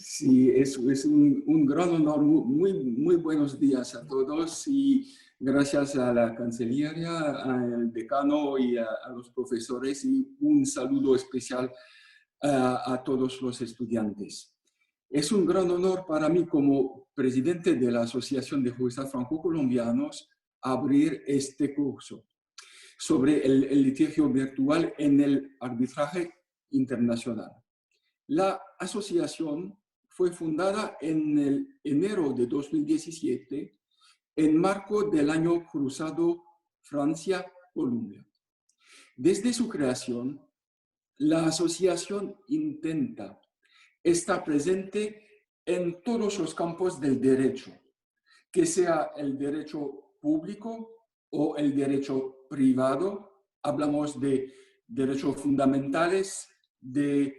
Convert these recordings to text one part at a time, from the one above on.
Sí, es un gran honor. Muy buenos días a todos y gracias a la Cancillería, al decano y a los profesores y un saludo especial a todos los estudiantes. Es un gran honor para mí como presidente de la Asociación de Juristas Franco-Colombianos abrir este curso sobre el litigio virtual en el arbitraje internacional. La asociación fue fundada en el enero de 2017 en marco del año cruzado Francia-Colombia. Desde su creación, la asociación intenta estar presente en todos los campos del derecho, que sea el derecho público o el derecho privado. Hablamos de derechos fundamentales, de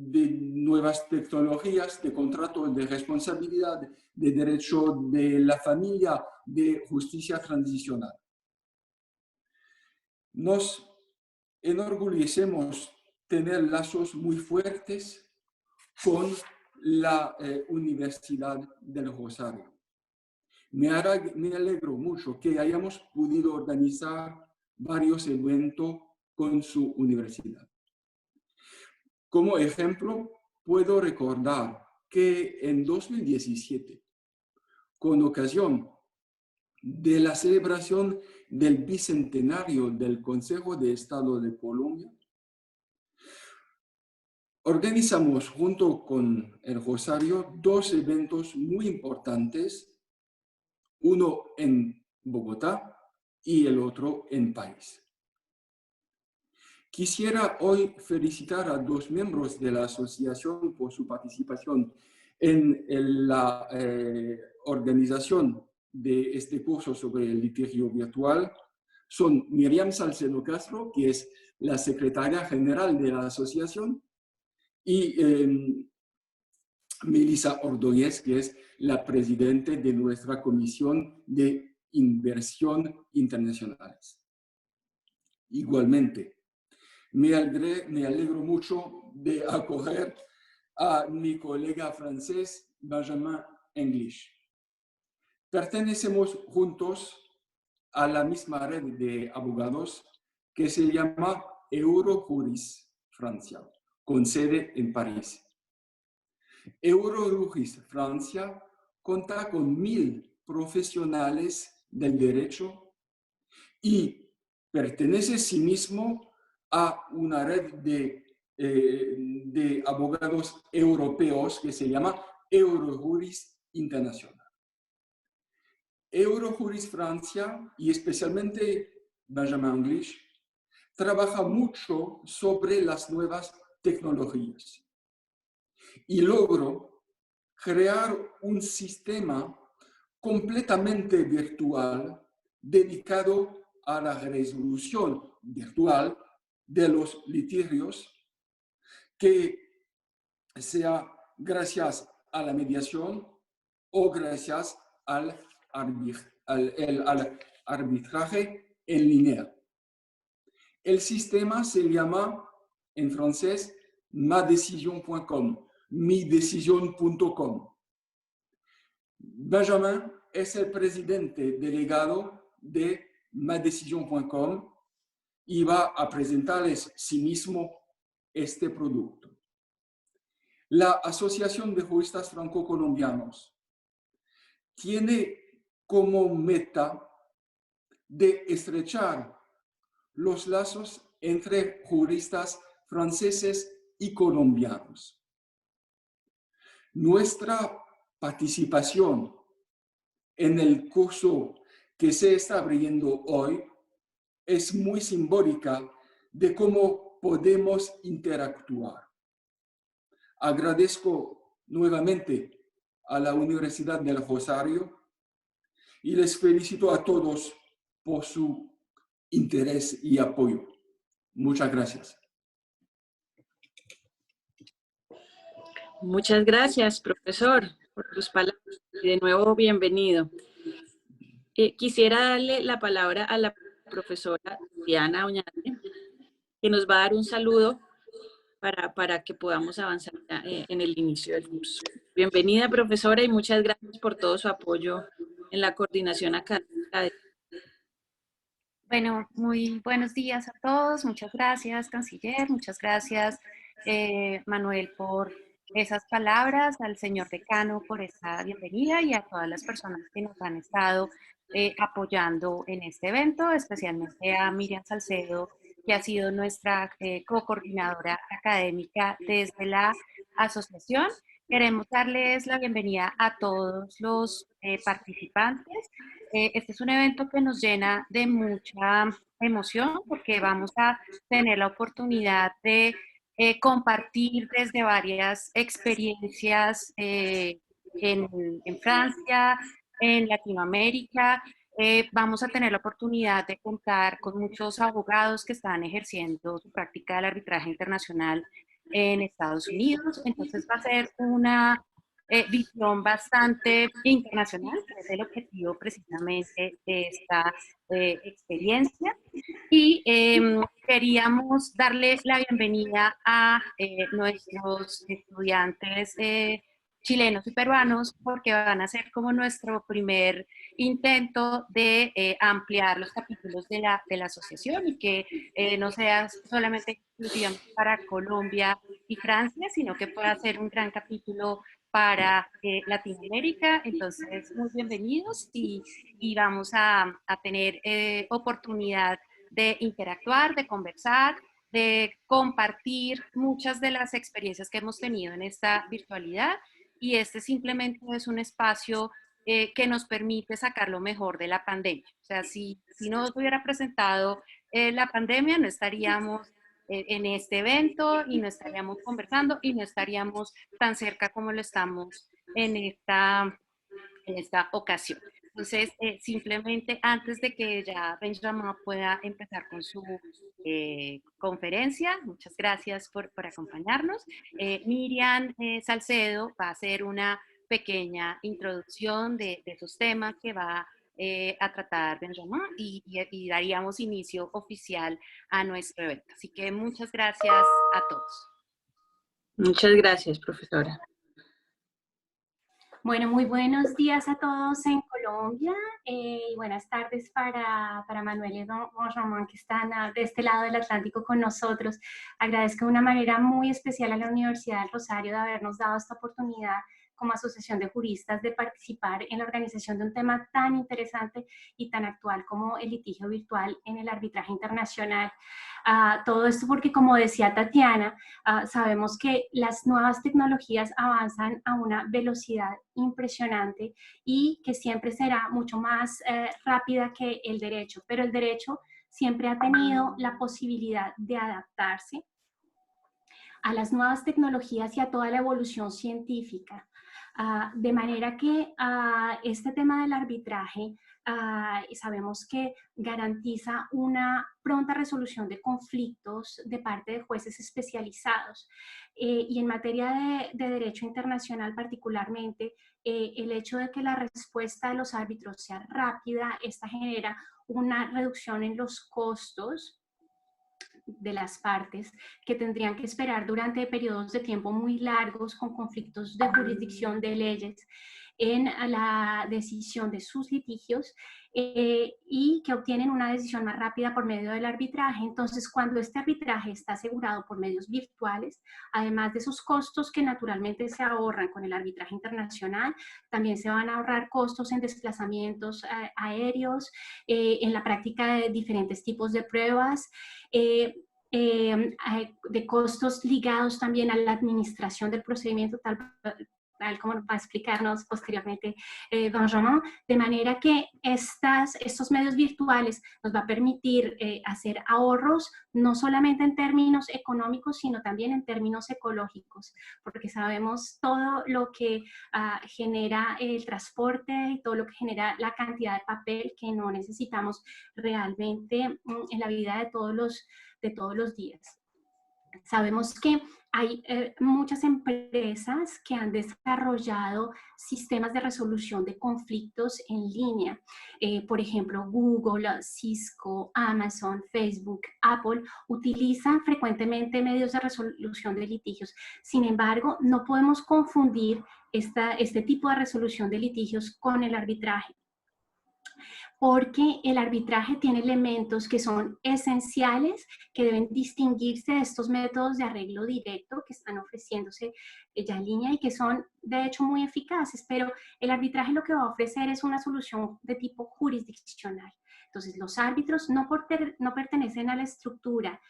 nuevas tecnologías, de contratos de responsabilidad, de derecho de la familia, de justicia transicional. Nos enorgullecemos tener lazos muy fuertes con la Universidad del Rosario. Me alegro mucho que hayamos podido organizar varios eventos con su universidad. Como ejemplo, puedo recordar que en 2017, con ocasión de la celebración del bicentenario del Consejo de Estado de Colombia, organizamos junto con el Rosario dos eventos muy importantes, uno en Bogotá y el otro en París. Quisiera hoy felicitar a dos miembros de la asociación por su participación en la organización de este curso sobre el litigio virtual. Son Miriam Salcedo Castro, que es la secretaria general de la asociación, y Melissa Ordóñez, que es la presidenta de nuestra Comisión de Inversión Internacionales. Igualmente, me alegro mucho de acoger a mi colega francés, Benjamin English. Pertenecemos juntos a la misma red de abogados que se llama Eurojuris Francia, con sede en París. Eurojuris Francia cuenta con 1000 profesionales del derecho y pertenece a sí mismo a una red de abogados europeos que se llama Eurojuris Internacional. Eurojuris Francia, y especialmente Benjamin English, trabaja mucho sobre las nuevas tecnologías y logró crear un sistema completamente virtual dedicado a la resolución virtual de los litigios, que sea gracias a la mediación o gracias al arbitraje en línea. El sistema se llama en francés madecision.com, midecision.com. Benjamin es el presidente delegado de madecision.com y va a presentarles sí mismo este producto. La Asociación de Juristas Franco-Colombianos tiene como meta de estrechar los lazos entre juristas franceses y colombianos. Nuestra participación en el curso que se está abriendo hoy es muy simbólica de cómo podemos interactuar. Agradezco nuevamente a la Universidad del Rosario y les felicito a todos por su interés y apoyo. Muchas gracias. Muchas gracias, profesor, por tus palabras. Y de nuevo, bienvenido. Quisiera darle la palabra a la profesora Diana Oñate, que nos va a dar un saludo para que podamos avanzar en el inicio del curso. Bienvenida, profesora, y muchas gracias por todo su apoyo en la coordinación académica. Bueno, muy buenos días a todos. Muchas gracias, canciller. Muchas gracias, Manuel, por esas palabras, al señor decano por esta bienvenida y a todas las personas que nos han estado apoyando en este evento, especialmente a Miriam Salcedo, que ha sido nuestra co-coordinadora académica desde la asociación. Queremos darles la bienvenida a todos los participantes. Este es un evento que nos llena de mucha emoción porque vamos a tener la oportunidad de compartir desde varias experiencias en Francia, en Latinoamérica. Vamos a tener la oportunidad de contar con muchos abogados que están ejerciendo su práctica del arbitraje internacional en Estados Unidos. Entonces va a ser una visión bastante internacional, que es el objetivo precisamente de esta experiencia. Y queríamos darle la bienvenida a nuestros estudiantes chilenos y peruanos, porque van a ser como nuestro primer intento de ampliar los capítulos de la asociación y que no sea solamente exclusivamente para Colombia y Francia, sino que pueda ser un gran capítulo para Latinoamérica. Entonces, muy bienvenidos y vamos a tener oportunidad de interactuar, de conversar, de compartir muchas de las experiencias que hemos tenido en esta virtualidad, y este simplemente es un espacio que nos permite sacar lo mejor de la pandemia. O sea, si no se hubiera presentado la pandemia, no estaríamos en este evento y no estaríamos conversando y no estaríamos tan cerca como lo estamos en esta ocasión. Entonces, simplemente antes de que ya Benjamin pueda empezar con su conferencia, muchas gracias por acompañarnos. Miriam Salcedo va a hacer una pequeña introducción de sus temas que va a tratar Benjamin y daríamos inicio oficial a nuestro evento. Así que muchas gracias a todos. Muchas gracias, profesora. Bueno, muy buenos días a todos en Colombia y buenas tardes para Manuel y Benjamin, que están de este lado del Atlántico con nosotros. Agradezco de una manera muy especial a la Universidad del Rosario de habernos dado esta oportunidad como asociación de juristas de participar en la organización de un tema tan interesante y tan actual como el litigio virtual en el arbitraje internacional. Todo esto porque, como decía Tatiana, sabemos que las nuevas tecnologías avanzan a una velocidad impresionante y que siempre será mucho más rápida que el derecho, pero el derecho siempre ha tenido la posibilidad de adaptarse a las nuevas tecnologías y a toda la evolución científica. De manera que este tema del arbitraje sabemos que garantiza una pronta resolución de conflictos de parte de jueces especializados. Y en materia de derecho internacional particularmente, el hecho de que la respuesta de los árbitros sea rápida, esta genera una reducción en los costos de las partes que tendrían que esperar durante periodos de tiempo muy largos con conflictos de jurisdicción de leyes en la decisión de sus litigios y que obtienen una decisión más rápida por medio del arbitraje. Entonces, cuando este arbitraje está asegurado por medios virtuales, además de esos costos que naturalmente se ahorran con el arbitraje internacional, también se van a ahorrar costos en desplazamientos aéreos, en la práctica de diferentes tipos de pruebas, de costos ligados también a la administración del procedimiento, tal como va a explicarnos posteriormente Benjamin, de manera que estos medios virtuales nos va a permitir hacer ahorros, no solamente en términos económicos, sino también en términos ecológicos, porque sabemos todo lo que genera el transporte y todo lo que genera la cantidad de papel que no necesitamos realmente en la vida de todos los días. Sabemos que hay muchas empresas que han desarrollado sistemas de resolución de conflictos en línea. Por ejemplo, Google, Cisco, Amazon, Facebook, Apple utilizan frecuentemente medios de resolución de litigios. Sin embargo, no podemos confundir este tipo de resolución de litigios con el arbitraje, porque el arbitraje tiene elementos que son esenciales, que deben distinguirse de estos métodos de arreglo directo que están ofreciéndose ya en línea y que son de hecho muy eficaces, pero el arbitraje lo que va a ofrecer es una solución de tipo jurisdiccional. Entonces, los árbitros no pertenecen a la estructura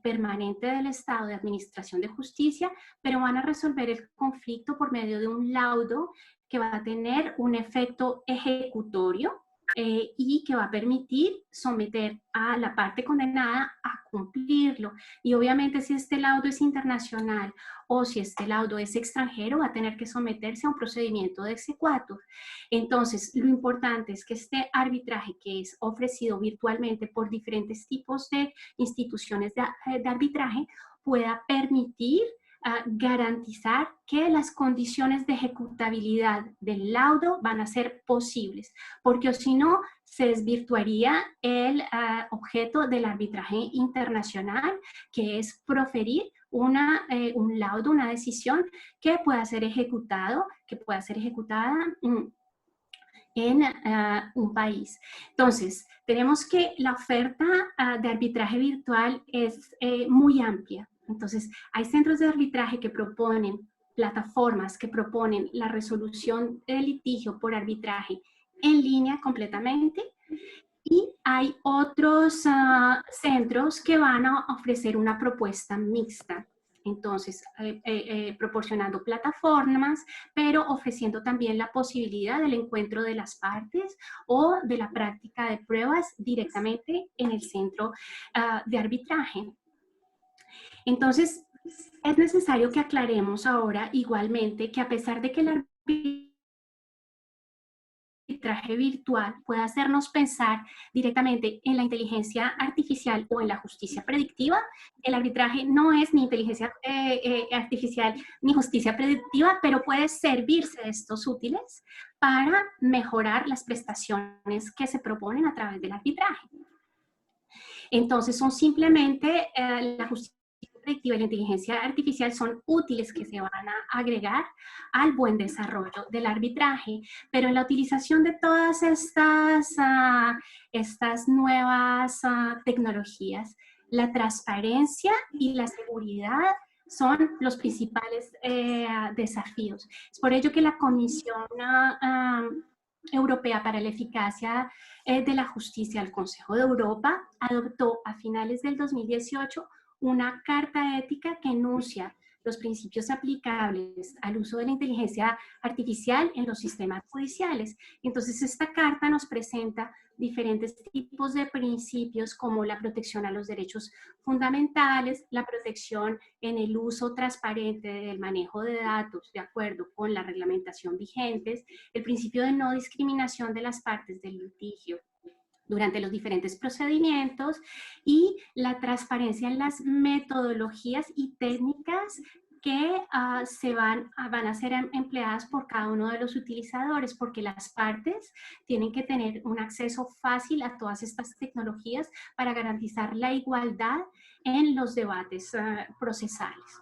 permanente del Estado de Administración de Justicia, pero van a resolver el conflicto por medio de un laudo que va a tener un efecto ejecutorio, y que va a permitir someter a la parte condenada a cumplirlo. Y obviamente si este laudo es internacional o si este laudo es extranjero, va a tener que someterse a un procedimiento de exequatur. Entonces, lo importante es que este arbitraje, que es ofrecido virtualmente por diferentes tipos de instituciones de arbitraje, pueda permitir garantizar que las condiciones de ejecutabilidad del laudo van a ser posibles, porque si no, se desvirtuaría el objeto del arbitraje internacional, que es proferir un laudo, una decisión que pueda ser ejecutado, que pueda ser ejecutada en un país. Entonces, tenemos que la oferta de arbitraje virtual es muy amplia. Entonces, hay centros de arbitraje que proponen, plataformas que proponen la resolución del litigio por arbitraje en línea completamente, y hay otros centros que van a ofrecer una propuesta mixta. Entonces, proporcionando plataformas, pero ofreciendo también la posibilidad del encuentro de las partes o de la práctica de pruebas directamente en el centro de arbitraje. Entonces, es necesario que aclaremos ahora igualmente que a pesar de que el arbitraje virtual puede hacernos pensar directamente en la inteligencia artificial o en la justicia predictiva, el arbitraje no es ni inteligencia artificial ni justicia predictiva, pero puede servirse de estos útiles para mejorar las prestaciones que se proponen a través del arbitraje. Entonces, son simplemente la justicia predictiva y la inteligencia artificial son útiles que se van a agregar al buen desarrollo del arbitraje, pero en la utilización de todas estas nuevas tecnologías, la transparencia y la seguridad son los principales desafíos. Es por ello que la Comisión Europea para la Eficacia de la Justicia, el Consejo de Europa, adoptó a finales del 2018 una carta ética que enuncia los principios aplicables al uso de la inteligencia artificial en los sistemas judiciales. Entonces, esta carta nos presenta diferentes tipos de principios como la protección a los derechos fundamentales, la protección en el uso transparente del manejo de datos de acuerdo con la reglamentación vigentes, el principio de no discriminación de las partes del litigio durante los diferentes procedimientos y la transparencia en las metodologías y técnicas que van a ser empleadas por cada uno de los utilizadores, porque las partes tienen que tener un acceso fácil a todas estas tecnologías para garantizar la igualdad en los debates procesales.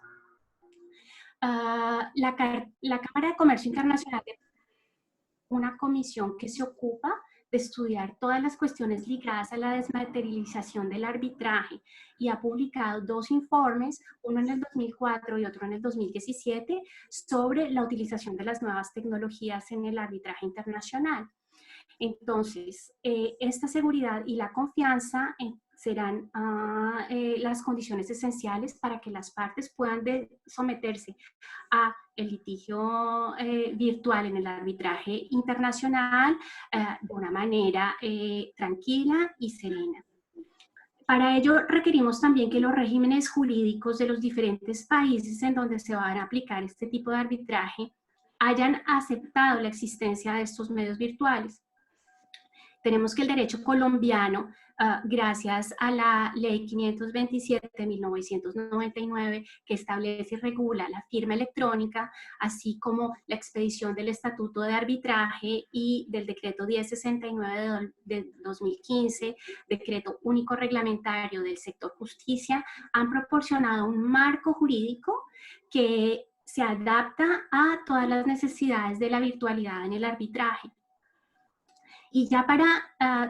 La Cámara de Comercio Internacional es una comisión que se ocupa de estudiar todas las cuestiones ligadas a la desmaterialización del arbitraje y ha publicado 2 informes, uno en el 2004 y otro en el 2017, sobre la utilización de las nuevas tecnologías en el arbitraje internacional. Entonces, esta seguridad y la confianza serán las condiciones esenciales para que las partes puedan someterse a el litigio virtual en el arbitraje internacional de una manera tranquila y serena. Para ello requerimos también que los regímenes jurídicos de los diferentes países en donde se van a aplicar este tipo de arbitraje hayan aceptado la existencia de estos medios virtuales. Tenemos que el derecho colombiano, gracias a la Ley 527 de 1999, que establece y regula la firma electrónica, así como la expedición del Estatuto de Arbitraje y del Decreto 1069 de 2015, Decreto Único Reglamentario del Sector Justicia, han proporcionado un marco jurídico que se adapta a todas las necesidades de la virtualidad en el arbitraje. Y ya para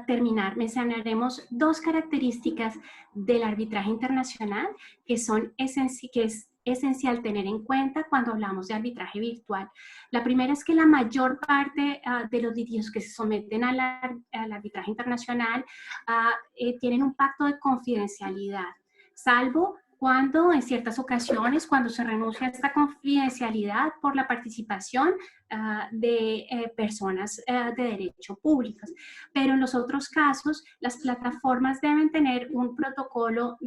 terminar, mencionaremos dos características del arbitraje internacional que es esencial tener en cuenta cuando hablamos de arbitraje virtual. La primera es que la mayor parte de los litigios que se someten al arbitraje internacional tienen un pacto de confidencialidad, salvo cuando en ciertas ocasiones, cuando se renuncia a esta confidencialidad por la participación de personas de derecho públicas. Pero en los otros casos, las plataformas deben tener un protocolo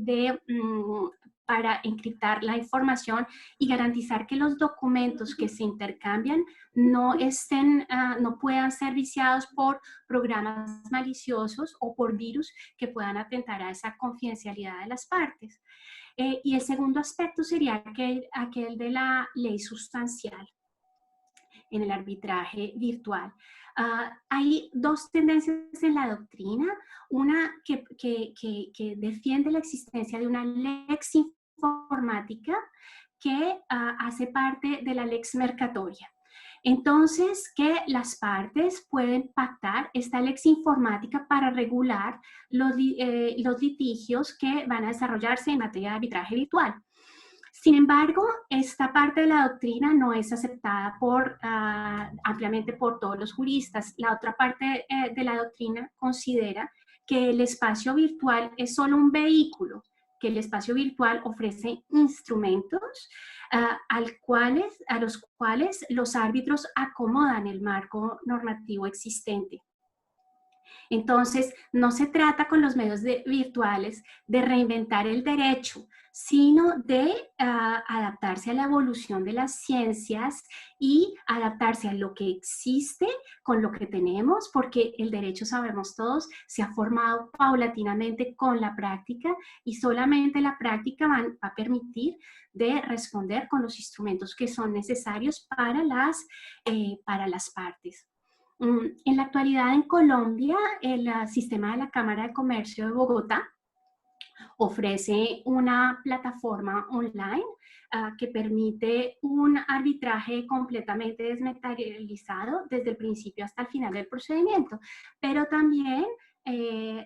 para encriptar la información y garantizar que los documentos que se intercambian no puedan ser viciados por programas maliciosos o por virus que puedan atentar a esa confidencialidad de las partes. Y el segundo aspecto sería aquel de la ley sustancial en el arbitraje virtual. Hay dos tendencias en la doctrina, una que defiende la existencia de una lex informática que hace parte de la lex mercatoria. Entonces, que las partes pueden pactar esta lex informática para regular los litigios que van a desarrollarse en materia de arbitraje virtual. Sin embargo, esta parte de la doctrina no es aceptada ampliamente por todos los juristas. La otra parte de la doctrina considera que el espacio virtual es solo un vehículo, que el espacio virtual ofrece instrumentos a los cuales los árbitros acomodan el marco normativo existente. Entonces, no se trata con los medios virtuales de reinventar el derecho, sino de adaptarse a la evolución de las ciencias y adaptarse a lo que existe con lo que tenemos, porque el derecho, sabemos todos, se ha formado paulatinamente con la práctica y solamente la práctica va a permitir de responder con los instrumentos que son necesarios para las partes. En la actualidad en Colombia, el sistema de la Cámara de Comercio de Bogotá ofrece una plataforma online que permite un arbitraje completamente desmaterializado desde el principio hasta el final del procedimiento, pero también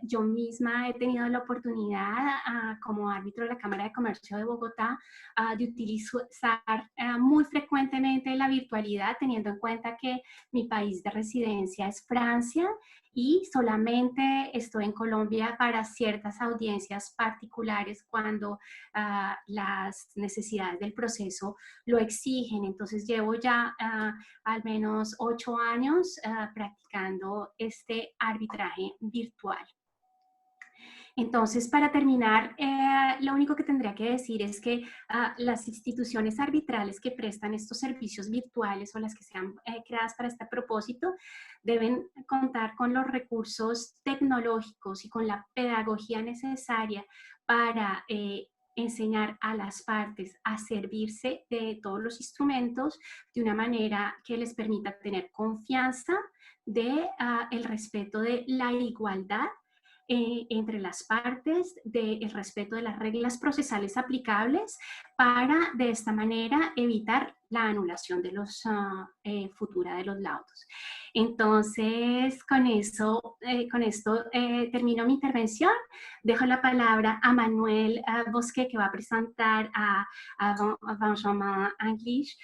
yo misma he tenido la oportunidad como árbitro de la Cámara de Comercio de Bogotá de utilizar muy frecuentemente la virtualidad, teniendo en cuenta que mi país de residencia es Francia y solamente estoy en Colombia para ciertas audiencias particulares cuando las necesidades del proceso lo exigen. Entonces llevo ya al menos 8 años practicando este arbitraje virtual. Entonces, para terminar, lo único que tendría que decir es que las instituciones arbitrales que prestan estos servicios virtuales o las que sean creadas para este propósito deben contar con los recursos tecnológicos y con la pedagogía necesaria para enseñar a las partes a servirse de todos los instrumentos de una manera que les permita tener confianza de el respeto de la igualdad entre las partes, del respeto de las reglas procesales aplicables para de esta manera evitar la anulación de los futura de los laudos. Entonces, con esto termino mi intervención. Dejo la palabra a Manuel Bosque, que va a presentar a Benjamin English,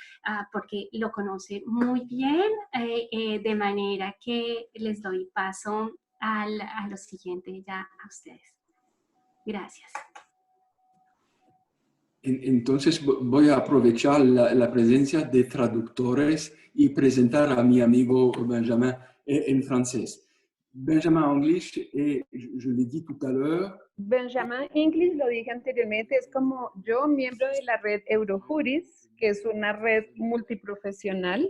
porque lo conoce muy bien, de manera que les doy paso a lo siguiente ya a ustedes. Gracias. Entonces voy a aprovechar la presencia de traductores y presentar a mi amigo Benjamin en francés. Benjamin English, je l'ai dit tout à l'heure. Benjamin English, lo dije anteriormente, es como yo, miembro de la red Eurojuris, que es una red multiprofesional,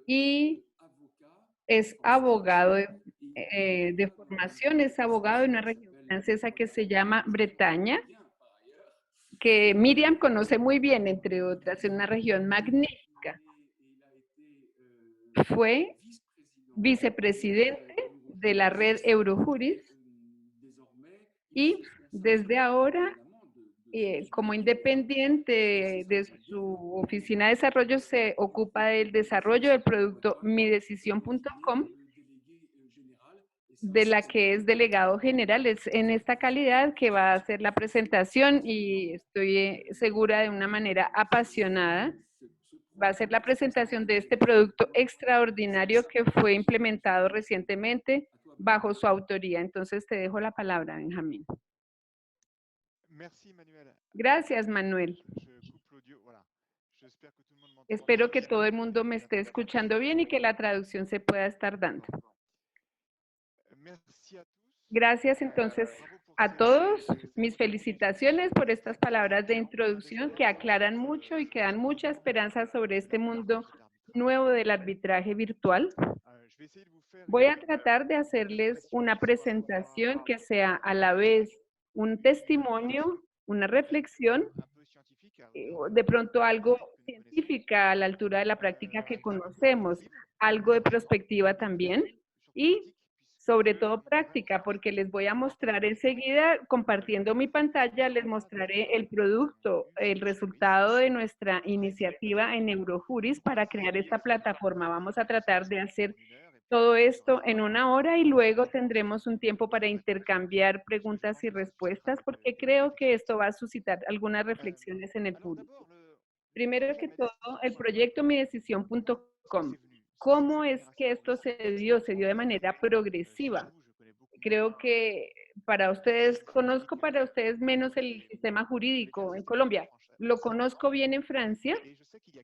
y es abogado de formación, es abogado de una región francesa que se llama Bretaña, que Miriam conoce muy bien, entre otras, en una región magnífica. Fue vicepresidente de la red Eurojuris y desde ahora, como independiente de su oficina de desarrollo, se ocupa del desarrollo del producto midecisión.com, de la que es delegado general. Es en esta calidad que va a hacer la presentación y estoy segura de una manera apasionada. Va a ser la presentación de este producto extraordinario que fue implementado recientemente bajo su autoría. Entonces te dejo la palabra, Benjamín. Gracias, Manuel. Espero que todo el mundo me esté escuchando bien y que la traducción se pueda estar dando. Gracias entonces a todos. Mis felicitaciones por estas palabras de introducción que aclaran mucho y que dan mucha esperanza sobre este mundo nuevo del arbitraje virtual. Voy a tratar de hacerles una presentación que sea a la vez un testimonio, una reflexión, de pronto algo científica a la altura de la práctica que conocemos, algo de perspectiva también y sobre todo práctica, porque les voy a mostrar enseguida, compartiendo mi pantalla, les mostraré el producto, el resultado de nuestra iniciativa en Eurojuris para crear esta plataforma. Vamos a tratar de hacer todo esto en 1 hora y luego tendremos un tiempo para intercambiar preguntas y respuestas, porque creo que esto va a suscitar algunas reflexiones en el público. Primero que todo, el proyecto midecisión.com. ¿Cómo es que esto se dio? Se dio de manera progresiva. Creo que para ustedes, conozco para ustedes menos el sistema jurídico en Colombia. Lo conozco bien en Francia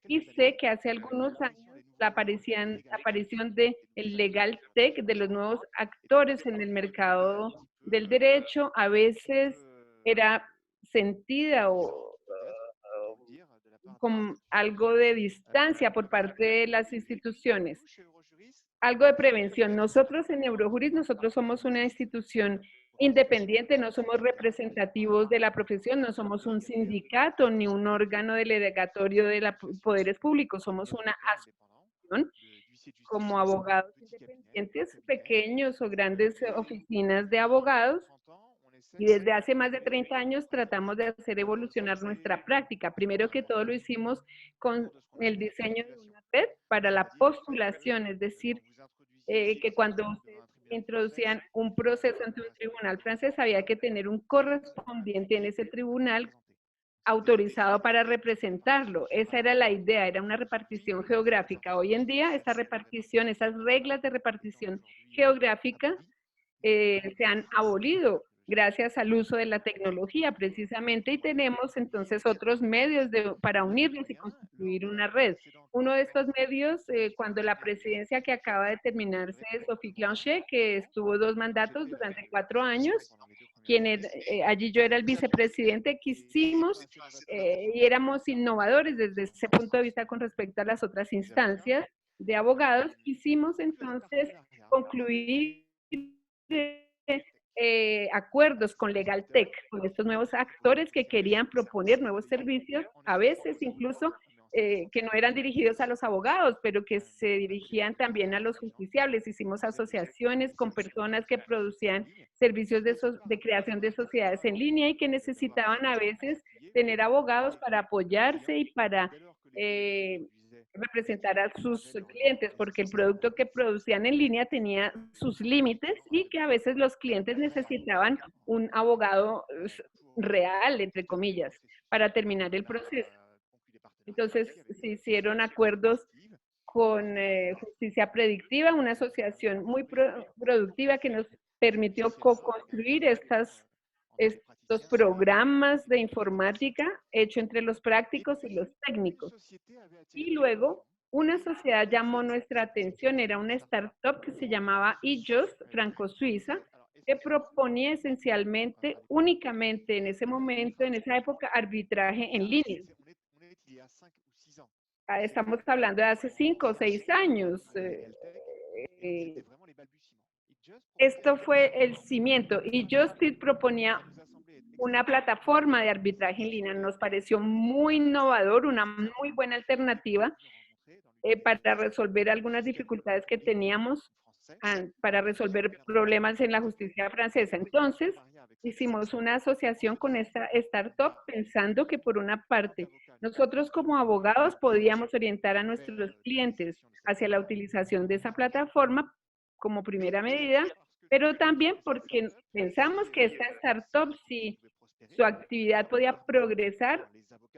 y sé que hace algunos años la aparición de el legal tech, de los nuevos actores en el mercado del derecho, a veces era sentida o con algo de distancia por parte de las instituciones. Algo de prevención. Nosotros en Eurojuris, nosotros somos una institución independiente, no somos representativos de la profesión, no somos un sindicato ni un órgano delegatorio de los poderes públicos, somos una asociación como abogados independientes, pequeños o grandes oficinas de abogados. Y desde hace más de 30 años tratamos de hacer evolucionar nuestra práctica. Primero que todo lo hicimos con el diseño de una red para la postulación, es decir, que cuando ustedes introducían un proceso ante un tribunal francés había que tener un correspondiente en ese tribunal autorizado para representarlo. Esa era la idea, era una repartición geográfica. Hoy en día esa repartición, esas reglas de repartición geográfica se han abolido gracias al uso de la tecnología precisamente y tenemos entonces otros medios para unirnos y constituir una red. Uno de estos medios, cuando la presidencia que acaba de terminarse de Sophie Blanchet, que estuvo 2 mandatos durante 4 años, allí yo era el vicepresidente, quisimos y éramos innovadores desde ese punto de vista con respecto a las otras instancias de abogados, quisimos entonces concluir acuerdos con LegalTech, con estos nuevos actores que querían proponer nuevos servicios, a veces incluso que no eran dirigidos a los abogados, pero que se dirigían también a los justiciables. Hicimos asociaciones con personas que producían servicios de creación de sociedades en línea y que necesitaban a veces tener abogados para apoyarse y para representar a sus clientes, porque el producto que producían en línea tenía sus límites y que a veces los clientes necesitaban un abogado real, entre comillas, para terminar el proceso. Entonces se hicieron acuerdos con Justicia Predictiva, una asociación muy productiva que nos permitió co-construir estos programas de informática hecho entre los prácticos y los técnicos. Y luego una sociedad llamó nuestra atención, era una startup que se llamaba eJust, franco-suiza, que proponía esencialmente, únicamente en ese momento, en esa época, arbitraje en línea. Estamos hablando de hace 5 o 6 años. esto fue el cimiento y Justice proponía una plataforma de arbitraje en línea. Nos pareció muy innovador, una muy buena alternativa para resolver algunas dificultades que teníamos para resolver problemas en la justicia francesa. Entonces, hicimos una asociación con esta startup pensando que por una parte, nosotros como abogados podíamos orientar a nuestros clientes hacia la utilización de esa plataforma como primera medida, pero también porque pensamos que esta startup, si su actividad podía progresar,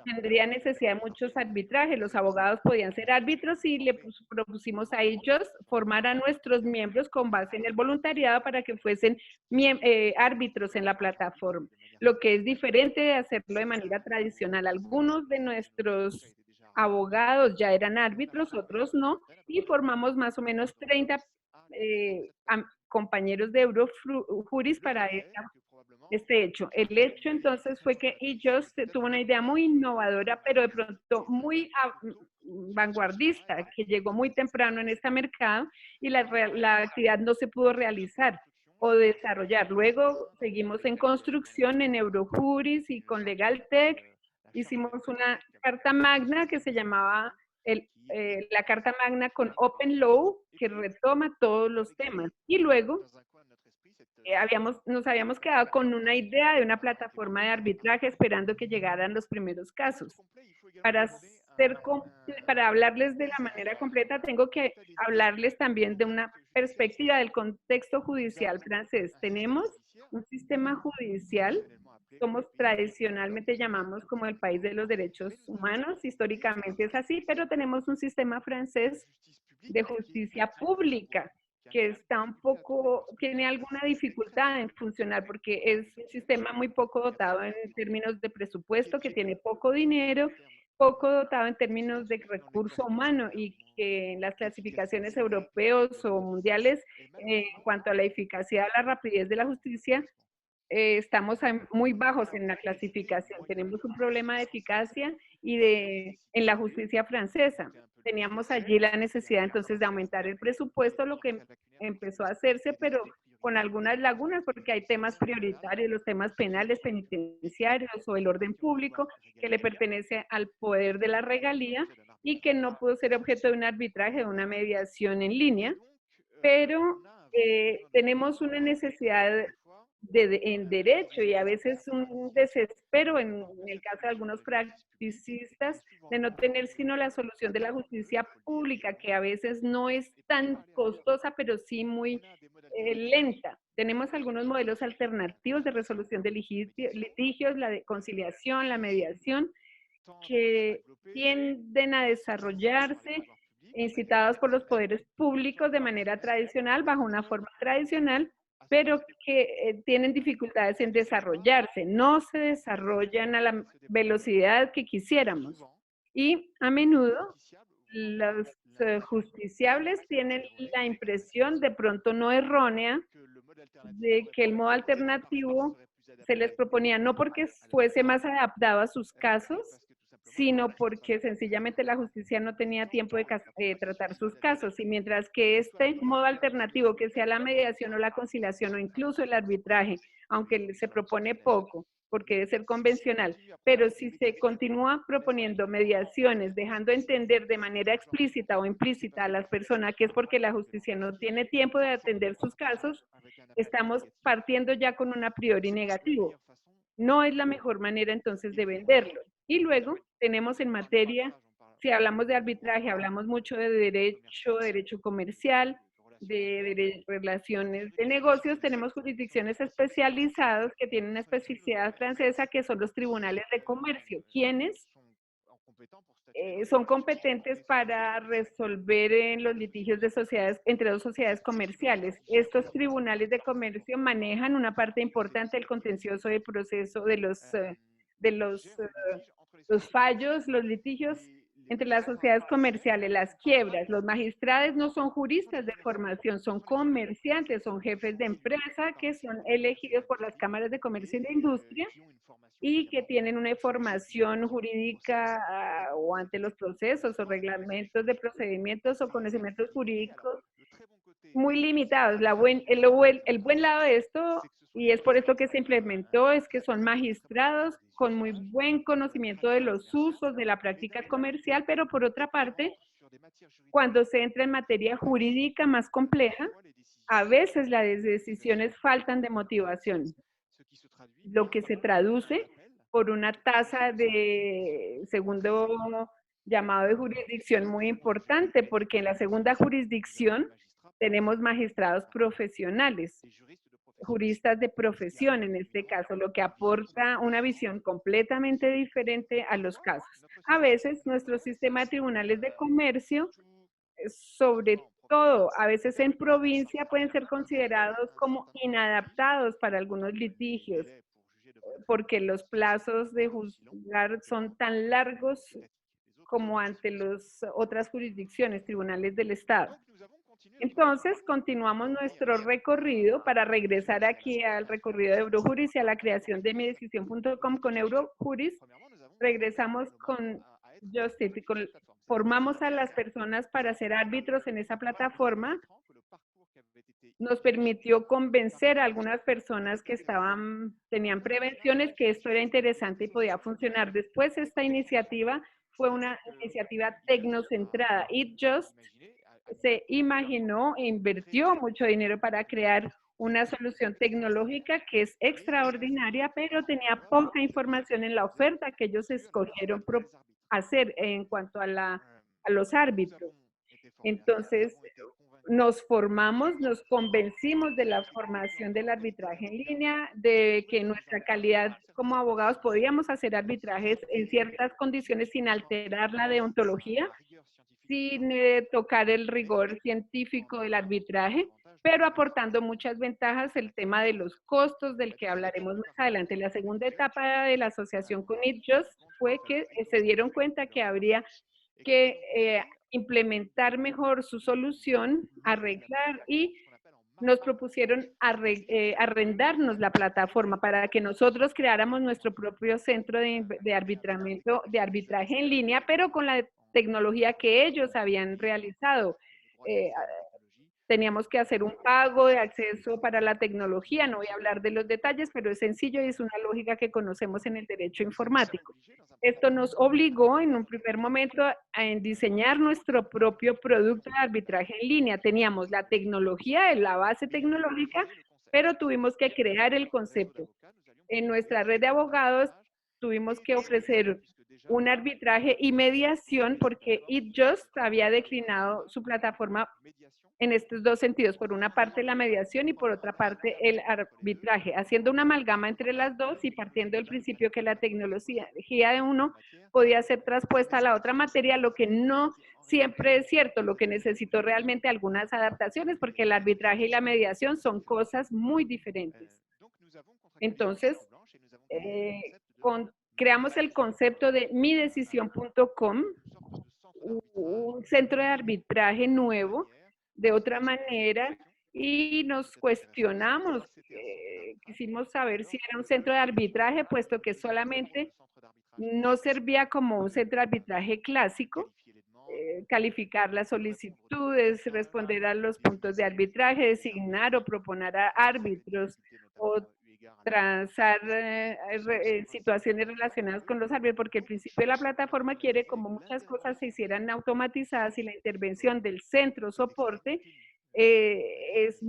tendría necesidad de muchos arbitrajes. Los abogados podían ser árbitros y le propusimos a ellos formar a nuestros miembros con base en el voluntariado para que fuesen árbitros en la plataforma, lo que es diferente de hacerlo de manera tradicional. Algunos de nuestros abogados ya eran árbitros, otros no, y formamos más o menos 30 compañeros de Eurojuris para este hecho. El hecho entonces fue que ellos tuvo una idea muy innovadora, pero de pronto muy vanguardista, que llegó muy temprano en este mercado y la actividad no se pudo realizar o desarrollar. Luego seguimos en construcción en Eurojuris y con LegalTech. Hicimos una carta magna que se llamaba la Carta Magna con Open Law, que retoma todos los temas. Y luego nos habíamos quedado con una idea de una plataforma de arbitraje esperando que llegaran los primeros casos. Para hablarles de la manera completa, tengo que hablarles también de una perspectiva del contexto judicial francés. Tenemos un sistema judicial, somos tradicionalmente llamamos como el país de los derechos humanos, históricamente es así, pero tenemos un sistema francés de justicia pública que está tiene alguna dificultad en funcionar porque es un sistema muy poco dotado en términos de presupuesto, que tiene poco dinero, poco dotado en términos de recurso humano y que en las clasificaciones europeos o mundiales, en cuanto a la eficacia o la rapidez de la justicia, estamos muy bajos en la clasificación. Tenemos un problema de eficacia en la justicia francesa. Teníamos allí la necesidad entonces de aumentar el presupuesto, lo que empezó a hacerse, pero con algunas lagunas, porque hay temas prioritarios, los temas penales, penitenciarios o el orden público, que le pertenece al poder de la regalía y que no pudo ser objeto de un arbitraje, de una mediación en línea, pero tenemos una necesidad en derecho y a veces un desespero en el caso de algunos practicistas de no tener sino la solución de la justicia pública, que a veces no es tan costosa, pero sí muy lenta. Tenemos algunos modelos alternativos de resolución de litigios, la de conciliación, la mediación, que tienden a desarrollarse incitados por los poderes públicos de manera tradicional, bajo una forma tradicional, pero que tienen dificultades en desarrollarse, no se desarrollan a la velocidad que quisiéramos. Y a menudo los justiciables tienen la impresión, de pronto no errónea, de que el modo alternativo se les proponía no porque fuese más adaptado a sus casos, sino porque sencillamente la justicia no tenía tiempo de tratar sus casos. Y mientras que este modo alternativo, que sea la mediación o la conciliación o incluso el arbitraje, aunque se propone poco, porque debe ser convencional, pero si se continúa proponiendo mediaciones, dejando entender de manera explícita o implícita a las personas que es porque la justicia no tiene tiempo de atender sus casos, estamos partiendo ya con un a priori negativo. No es la mejor manera entonces de venderlo. Y luego tenemos en materia, si hablamos de arbitraje, hablamos mucho de derecho comercial, de relaciones de negocios. Tenemos jurisdicciones especializadas que tienen una especificidad francesa, que son los tribunales de comercio, quienes son competentes para resolver en los litigios de sociedades, entre dos sociedades comerciales. Estos tribunales de comercio manejan una parte importante del contencioso de proceso de los fallos, los litigios entre las sociedades comerciales, las quiebras. Los magistrados no son juristas de formación, son comerciantes, son jefes de empresa que son elegidos por las cámaras de comercio y de industria y que tienen una formación jurídica o ante los procesos o reglamentos de procedimientos o conocimientos jurídicos muy limitados. El buen lado de esto, y es por esto que se implementó, es que son magistrados con muy buen conocimiento de los usos de la práctica comercial, pero por otra parte, cuando se entra en materia jurídica más compleja, a veces las decisiones faltan de motivación, lo que se traduce por una tasa de segundo llamado de jurisdicción muy importante, porque en la segunda jurisdicción tenemos magistrados profesionales, juristas de profesión en este caso, lo que aporta una visión completamente diferente a los casos. A veces nuestro sistema de tribunales de comercio, sobre todo, a veces en provincia, pueden ser considerados como inadaptados para algunos litigios, porque los plazos de juzgar son tan largos como ante las otras jurisdicciones, tribunales del Estado. Entonces, continuamos nuestro recorrido para regresar aquí al recorrido de Eurojuris y a la creación de midecisión.com con Eurojuris. Regresamos con Justice y formamos a las personas para ser árbitros en esa plataforma. Nos permitió convencer a algunas personas que tenían prevenciones que esto era interesante y podía funcionar. Después, esta iniciativa fue una iniciativa tecnocentrada. It Just se imaginó e invirtió mucho dinero para crear una solución tecnológica que es extraordinaria, pero tenía poca información en la oferta que ellos escogieron hacer en cuanto a los árbitros. Entonces, nos formamos, nos convencimos de la formación del arbitraje en línea, de que nuestra calidad como abogados podíamos hacer arbitrajes en ciertas condiciones sin alterar la deontología, sin tocar el rigor científico del arbitraje, pero aportando muchas ventajas, el tema de los costos del que hablaremos más adelante. La segunda etapa de la asociación con It Just fue que se dieron cuenta que habría que implementar mejor su solución, arreglar, y nos propusieron arrendarnos la plataforma para que nosotros creáramos nuestro propio centro de arbitraje en línea, pero con la tecnología que ellos habían realizado. Teníamos que hacer un pago de acceso para la tecnología, no voy a hablar de los detalles, pero es sencillo y es una lógica que conocemos en el derecho informático. Esto nos obligó en un primer momento a diseñar nuestro propio producto de arbitraje en línea. Teníamos la tecnología, la base tecnológica, pero tuvimos que crear el concepto. En nuestra red de abogados tuvimos que ofrecer un arbitraje y mediación porque It Just había declinado su plataforma en estos dos sentidos, por una parte la mediación y por otra parte el arbitraje, haciendo una amalgama entre las dos y partiendo del principio que la tecnología de uno podía ser traspuesta a la otra materia, lo que no siempre es cierto, lo que necesitó realmente algunas adaptaciones porque el arbitraje y la mediación son cosas muy diferentes. Entonces, creamos el concepto de midecisión.com, un centro de arbitraje nuevo, de otra manera, y nos cuestionamos, quisimos saber si era un centro de arbitraje, puesto que solamente no servía como un centro de arbitraje clásico, calificar las solicitudes, responder a los puntos de arbitraje, designar o proponer a árbitros, o transar situaciones relacionadas con los árbitros, porque el principio de la plataforma quiere como muchas cosas se hicieran automatizadas y la intervención del centro soporte es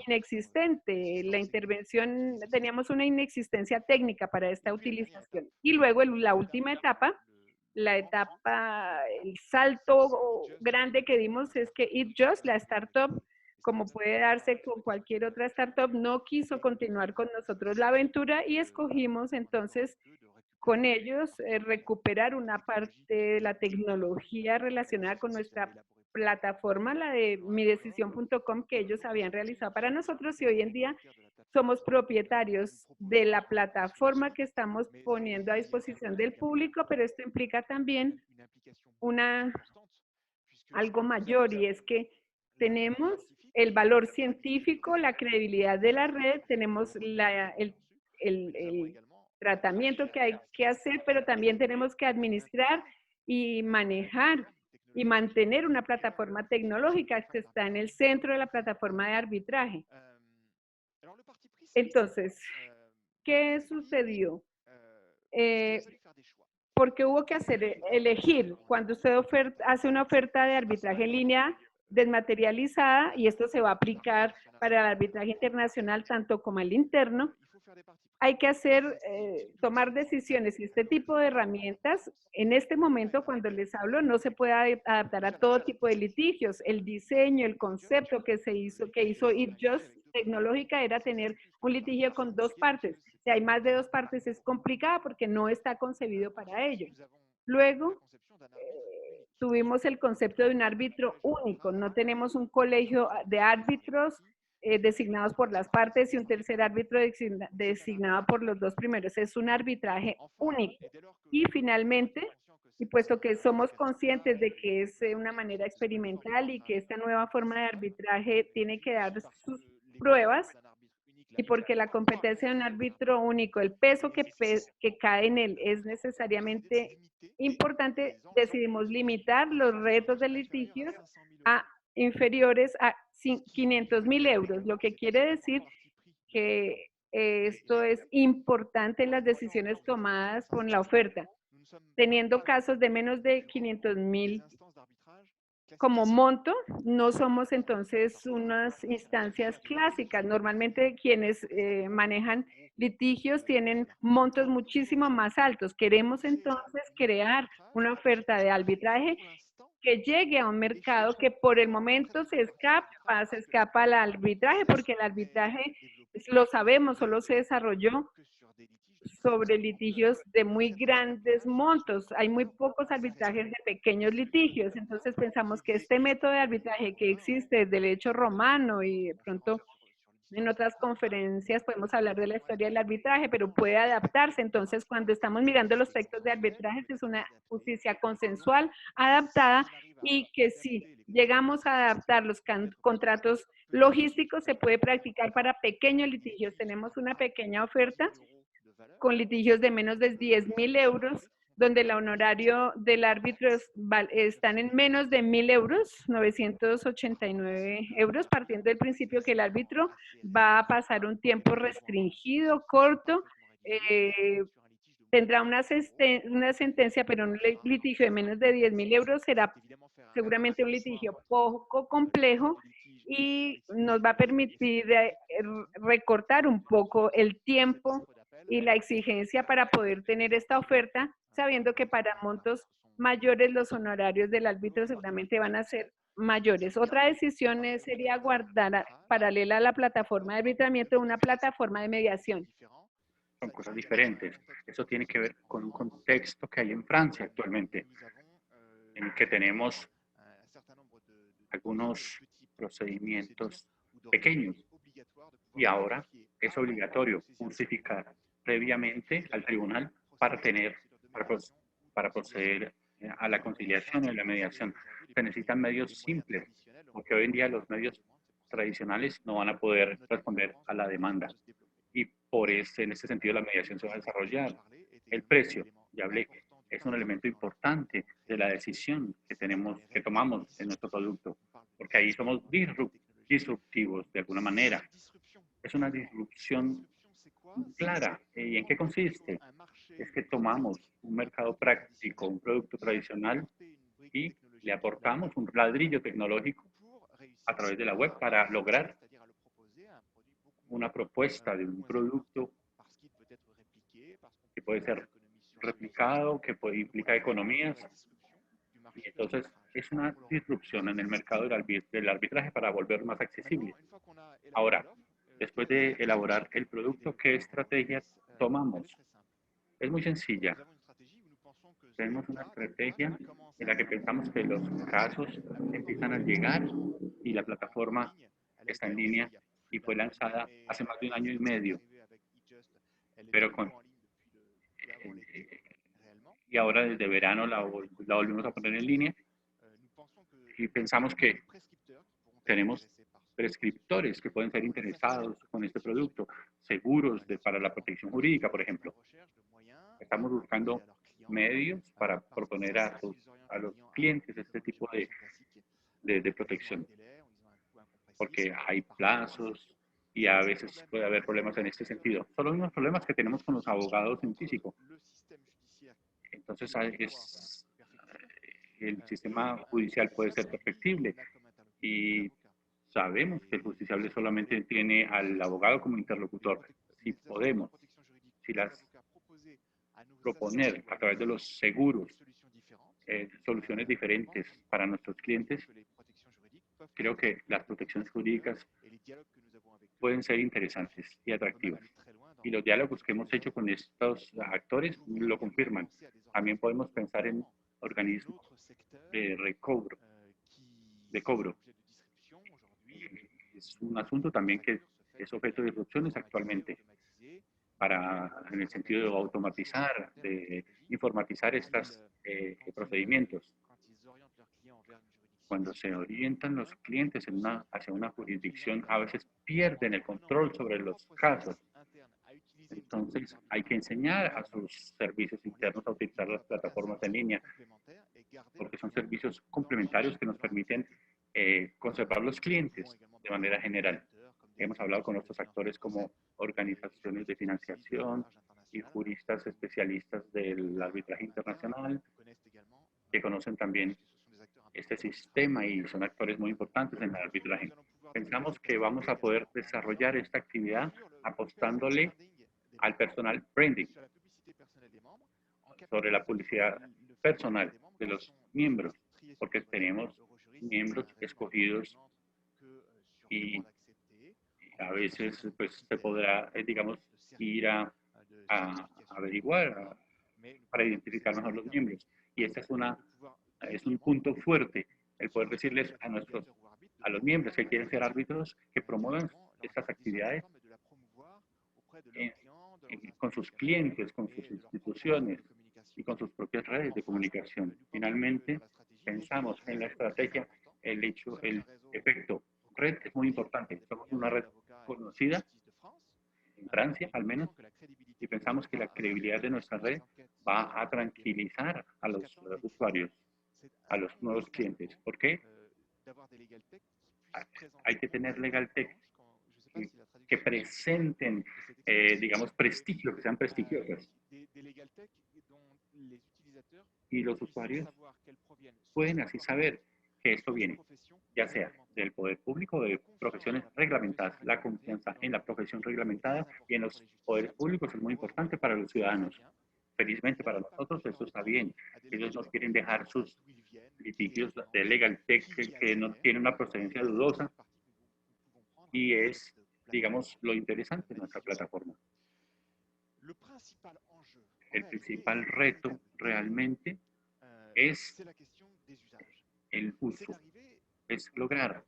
inexistente. La intervención, teníamos una inexistencia técnica para esta utilización. Y luego la última etapa, el salto grande que dimos es que It Just, la startup, como puede darse con cualquier otra startup, no quiso continuar con nosotros la aventura y escogimos entonces con ellos recuperar una parte de la tecnología relacionada con nuestra plataforma, la de midecisión.com, que ellos habían realizado para nosotros, y hoy en día somos propietarios de la plataforma que estamos poniendo a disposición del público, pero esto implica también algo mayor, y es que tenemos el valor científico, la credibilidad de la red, tenemos el tratamiento que hay que hacer, pero también tenemos que administrar y manejar y mantener una plataforma tecnológica que está en el centro de la plataforma de arbitraje. Entonces, ¿qué sucedió? Porque hubo que elegir cuando usted hace una oferta de arbitraje en línea desmaterializada, y esto se va a aplicar para el arbitraje internacional tanto como el interno, hay que tomar decisiones, y este tipo de herramientas, en este momento cuando les hablo, no se puede adaptar a todo tipo de litigios. El diseño, el concepto que hizo ItJust Tecnológica era tener un litigio con dos partes. Si hay más de dos partes es complicado porque no está concebido para ello. Luego, tuvimos el concepto de un árbitro único. No tenemos un colegio de árbitros designados por las partes y un tercer árbitro designado por los dos primeros. Es un arbitraje único. Y finalmente, y puesto que somos conscientes de que es una manera experimental y que esta nueva forma de arbitraje tiene que dar sus pruebas, y porque la competencia de un árbitro único, el peso que cae en él es necesariamente importante, decidimos limitar los retos de litigios a inferiores a 500.000 euros, lo que quiere decir que esto es importante en las decisiones tomadas con la oferta. Teniendo casos de menos de 500.000 como monto, no somos entonces unas instancias clásicas. Normalmente quienes manejan litigios tienen montos muchísimo más altos. Queremos entonces crear una oferta de arbitraje que llegue a un mercado que por el momento se escapa al arbitraje, porque el arbitraje, lo sabemos, solo se desarrolló sobre litigios de muy grandes montos. Hay muy pocos arbitrajes de pequeños litigios. Entonces pensamos que este método de arbitraje que existe desde el derecho romano, y de pronto en otras conferencias podemos hablar de la historia del arbitraje, pero puede adaptarse. Entonces, cuando estamos mirando los textos de arbitraje, es una justicia consensual, adaptada, y que si llegamos a adaptar los contratos logísticos, se puede practicar para pequeños litigios. Tenemos una pequeña oferta con litigios de menos de 10.000 euros, donde el honorario del árbitro están en menos de 1.000 euros, 989 euros, partiendo del principio que el árbitro va a pasar un tiempo restringido, corto, tendrá una sentencia, pero un litigio de menos de 10.000 euros será seguramente un litigio poco complejo y nos va a permitir recortar un poco el tiempo y la exigencia para poder tener esta oferta, sabiendo que para montos mayores los honorarios del árbitro seguramente van a ser mayores. Otra decisión sería guardar paralela a la plataforma de arbitramiento una plataforma de mediación. Son cosas diferentes. Eso tiene que ver con un contexto que hay en Francia actualmente, en el que tenemos algunos procedimientos pequeños y ahora es obligatorio justificar previamente al tribunal para proceder a la conciliación y a la mediación. Se necesitan medios simples, porque hoy en día los medios tradicionales no van a poder responder a la demanda. Y en ese sentido la mediación se va a desarrollar. El precio, ya hablé, es un elemento importante de la decisión que tomamos en nuestro producto, porque ahí somos disruptivos de alguna manera. Es una disrupción clara. ¿Y en qué consiste? Es que tomamos un mercado práctico, un producto tradicional, y le aportamos un ladrillo tecnológico a través de la web para lograr una propuesta de un producto que puede ser replicado, que implica economías. Y entonces es una disrupción en el mercado del arbitraje para volver más accesible. Ahora, después de elaborar el producto, ¿qué estrategias tomamos? Es muy sencilla. Tenemos una estrategia en la que pensamos que los casos empiezan a llegar y la plataforma está en línea y fue lanzada hace más de 1 año y medio. Pero y ahora desde verano la volvimos a poner en línea y pensamos que tenemos prescriptores que pueden ser interesados con este producto, seguros para la protección jurídica, por ejemplo. Estamos buscando medios para proponer a los clientes este tipo de protección, porque hay plazos y a veces puede haber problemas en este sentido. Son los mismos problemas que tenemos con los abogados en físico. Entonces, el sistema judicial puede ser perfectible y sabemos que el justiciable solamente tiene al abogado como interlocutor. Si podemos, si las proponer a través de los seguros soluciones diferentes para nuestros clientes, creo que las protecciones jurídicas pueden ser interesantes y atractivas. Y los diálogos que hemos hecho con estos actores lo confirman. También podemos pensar en organismos de cobro. Es un asunto también que es objeto de disrupciones actualmente en el sentido de automatizar, de informatizar estos procedimientos. Cuando se orientan los clientes hacia una jurisdicción, a veces pierden el control sobre los casos. Entonces, hay que enseñar a sus servicios internos a utilizar las plataformas en línea, porque son servicios complementarios que nos permiten conservar los clientes de manera general. Hemos hablado con otros actores como organizaciones de financiación y juristas especialistas del arbitraje internacional, que conocen también este sistema y son actores muy importantes en el arbitraje. Pensamos que vamos a poder desarrollar esta actividad apostándole al personal branding, sobre la publicidad personal de los miembros, porque tenemos miembros escogidos y a veces pues se podrá, digamos, ir a averiguar para identificar mejor los miembros. Y este es un punto fuerte, el poder decirles a los miembros que quieren ser árbitros que promuevan estas actividades con sus clientes, con sus instituciones y con sus propias redes de comunicación. Finalmente, pensamos en la estrategia, el efecto red es muy importante. Somos una red conocida en Francia, al menos, y pensamos que la credibilidad de nuestra red va a tranquilizar a los usuarios, a los nuevos clientes. ¿Por qué? Hay que tener legal tech que presenten, digamos, prestigio, que sean prestigiosas. Y los usuarios pueden así saber que esto viene, ya sea del poder público o de profesiones reglamentadas. La confianza en la profesión reglamentada y en los poderes públicos es muy importante para los ciudadanos. Felizmente para nosotros esto está bien. Ellos no quieren dejar sus litigios de legal tech que no tienen una procedencia dudosa y es, digamos, lo interesante de nuestra plataforma. El principal reto realmente es el uso, es lograr,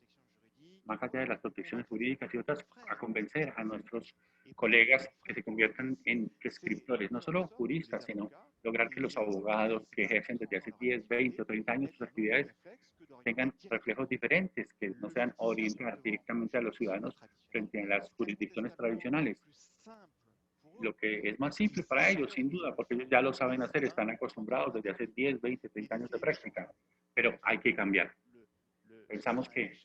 más allá de las protecciones jurídicas y otras, a convencer a nuestros colegas que se conviertan en prescriptores, no solo juristas, sino lograr que los abogados que ejercen desde hace 10, 20 o 30 años sus actividades tengan reflejos diferentes, que no sean orientar directamente a los ciudadanos frente a las jurisdicciones tradicionales. Lo que es más simple para ellos, sin duda, porque ellos ya lo saben hacer, están acostumbrados desde hace 10, 20, 30 años de práctica, pero hay que cambiar. Pensamos que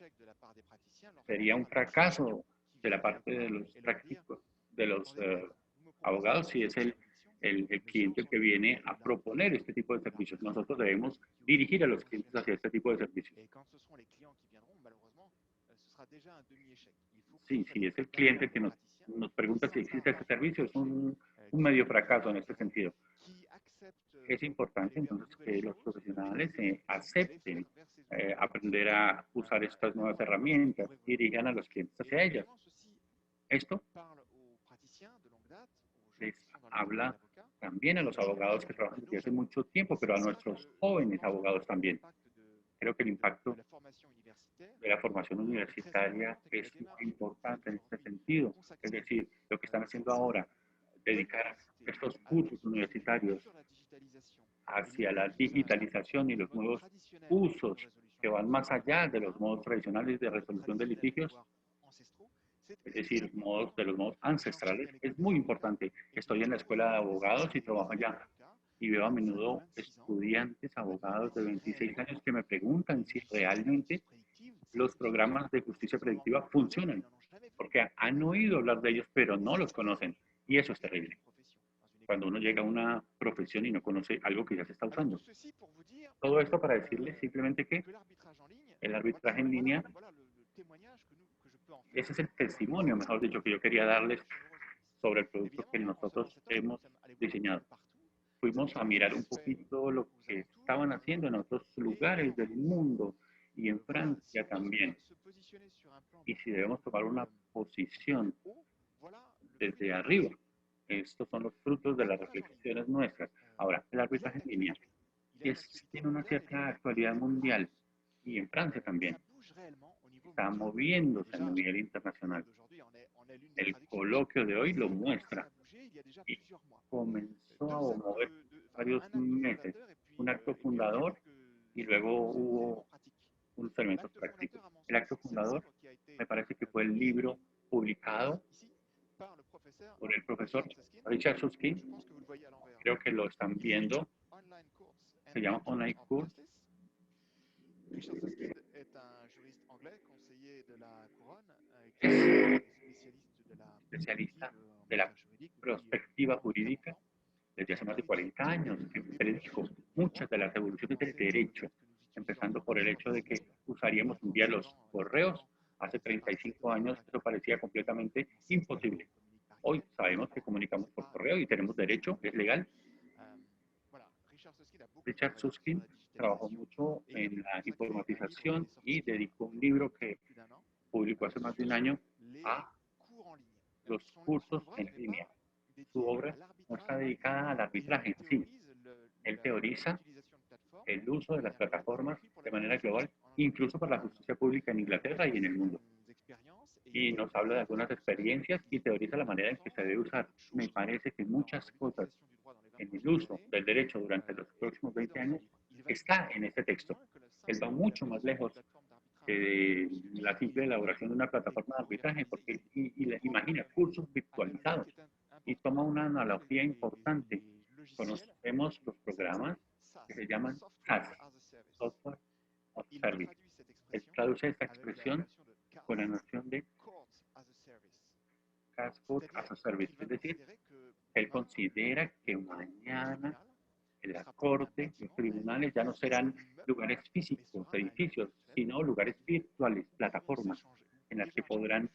sería un fracaso de la parte de los prácticos, de los abogados, si es el cliente el que viene a proponer este tipo de servicios. Nosotros debemos dirigir a los clientes hacia este tipo de servicios. Sí, si es el cliente que nos pregunta si existe este servicio, es un medio fracaso en este sentido. Es importante entonces que los profesionales acepten aprender a usar estas nuevas herramientas y dirijan a los clientes hacia ellas. Esto les habla también a los abogados que trabajan desde hace mucho tiempo, pero a nuestros jóvenes abogados también. Creo que el impacto de la formación universitaria es muy importante en este sentido. Es decir, lo que están haciendo ahora, dedicar estos cursos universitarios hacia la digitalización y los nuevos usos que van más allá de los modos tradicionales de resolución de litigios, es decir, de los modos ancestrales, es muy importante. Estoy en la escuela de abogados y trabajo allá. y veo a menudo estudiantes, abogados de 26 años que me preguntan si realmente los programas de justicia predictiva funcionan, porque han oído hablar de ellos, pero no los conocen. Y eso es terrible. Cuando uno llega a una profesión y no conoce algo que ya se está usando. Todo esto para decirles simplemente que el arbitraje en línea, ese es el testimonio, mejor dicho, que yo quería darles sobre el producto que nosotros hemos diseñado. Fuimos a mirar un poquito lo que estaban haciendo en otros lugares del mundo y en Francia también. Y si debemos tomar una posición desde arriba, estos son los frutos de las reflexiones nuestras. Ahora, el arbitraje en línea tiene una cierta actualidad mundial y en Francia también. Está moviéndose a nivel internacional. El coloquio de hoy lo muestra y comenzó a mover varios meses. Un acto fundador y luego hubo unos elementos prácticos. El acto fundador me parece que fue el libro publicado por el profesor Richard Susskind. Creo que lo están viendo. Se llama Online Course. Especialista de la perspectiva jurídica desde hace más de 40 años, que predijo muchas de las evoluciones del derecho, empezando por el hecho de que usaríamos un día los correos. Hace 35 años eso parecía completamente imposible. Hoy sabemos que comunicamos por correo y tenemos derecho, es legal. Richard Susskind trabajó mucho en la informatización y dedicó un libro que publicó hace más de un año a los cursos en línea. Su obra no está dedicada al arbitraje en sí. Él teoriza el uso de las plataformas de manera global, incluso para la justicia pública en Inglaterra y en el mundo. Y nos habla de algunas experiencias y teoriza la manera en que se debe usar. Me parece que muchas cosas en el uso del derecho durante los próximos 20 años está en este texto. Él va mucho más lejos de la simple elaboración de una plataforma de arbitraje, porque imagina cursos virtualizados y toma una analogía importante. Conocemos los programas que se llaman SaaS, Software as a Service. Él traduce esta expresión con la noción de Code as a Service, es decir, él considera que mañana la corte, los tribunales ya no serán lugares físicos, edificios, sino lugares virtuales, plataformas en las que podrán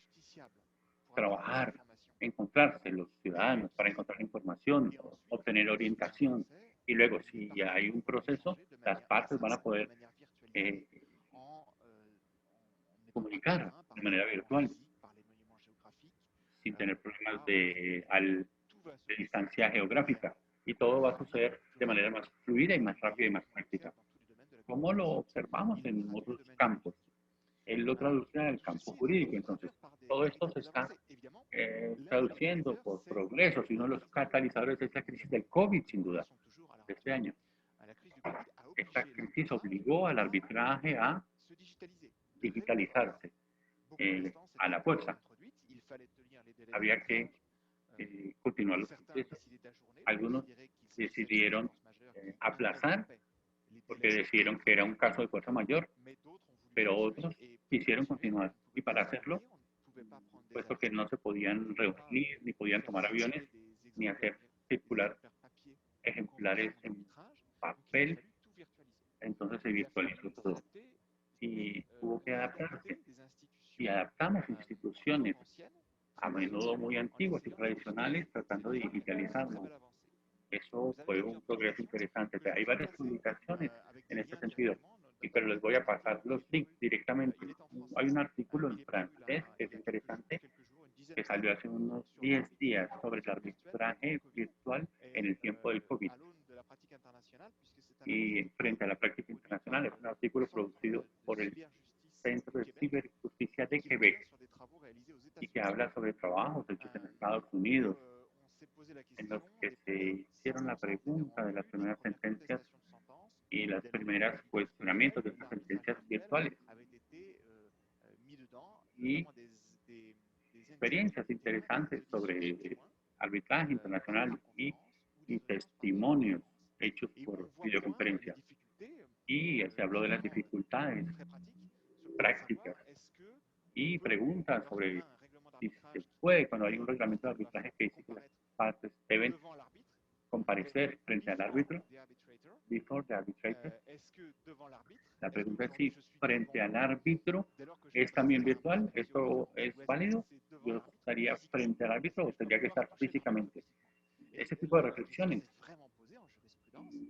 trabajar, encontrarse los ciudadanos para encontrar información, obtener orientación. Y luego, si hay un proceso, las partes van a poder comunicar de manera virtual, sin tener problemas de distancia geográfica. Y todo va a suceder de manera más fluida y más rápida y más práctica. ¿Cómo lo observamos en otros campos? Él lo traduce al campo jurídico. Entonces, todo esto se está traduciendo por progresos y uno de los catalizadores de esta crisis del COVID, sin duda, de este año. Esta crisis obligó al arbitraje a digitalizarse a la fuerza. Había que continuar los procesos. Algunos decidieron aplazar porque decidieron que era un caso de fuerza mayor, pero otros quisieron continuar. Y para hacerlo, puesto que no se podían reunir, ni podían tomar aviones, ni hacer circular ejemplares en papel, entonces se virtualizó todo. Y hubo que adaptarse. Y adaptamos instituciones a menudo muy antiguas y tradicionales tratando de digitalizarlo. Eso fue un progreso interesante. Hay varias publicaciones en este sentido, pero les voy a pasar los links directamente. Hay un artículo en francés que es interesante, que salió hace unos 10 días sobre el arbitraje virtual en el tiempo del COVID. Y frente a la práctica internacional, es un artículo producido por el Centro de Ciberjusticia de Quebec y que habla sobre trabajos hechos en Estados Unidos, en los que se hicieron la pregunta de las primeras sentencias y los primeros cuestionamientos de estas sentencias virtuales. Y experiencias interesantes sobre arbitraje internacional y testimonios hechos por videoconferencia. Y se habló de las dificultades prácticas y preguntas sobre si se puede, cuando hay un reglamento de arbitraje que dice que las partes deben comparecer frente al árbitro, before the arbitrator. La pregunta es si frente al árbitro es también virtual, ¿esto es válido? ¿Yo estaría frente al árbitro o tendría que estar físicamente? Ese tipo de reflexiones.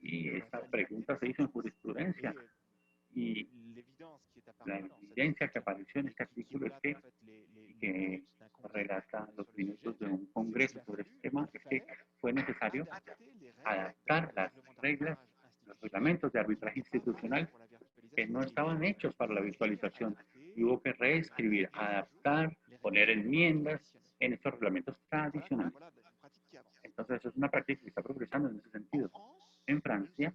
Y esta pregunta se hizo en jurisprudencia. Y la evidencia que apareció en este artículo es que relata los minutos de un congreso sobre este tema, es que fue necesario adaptar las reglas, los reglamentos de arbitraje institucional que no estaban hechos para la virtualización. Y hubo que reescribir, adaptar, poner enmiendas en estos reglamentos tradicionales. Entonces, es una práctica que está progresando en ese sentido. En Francia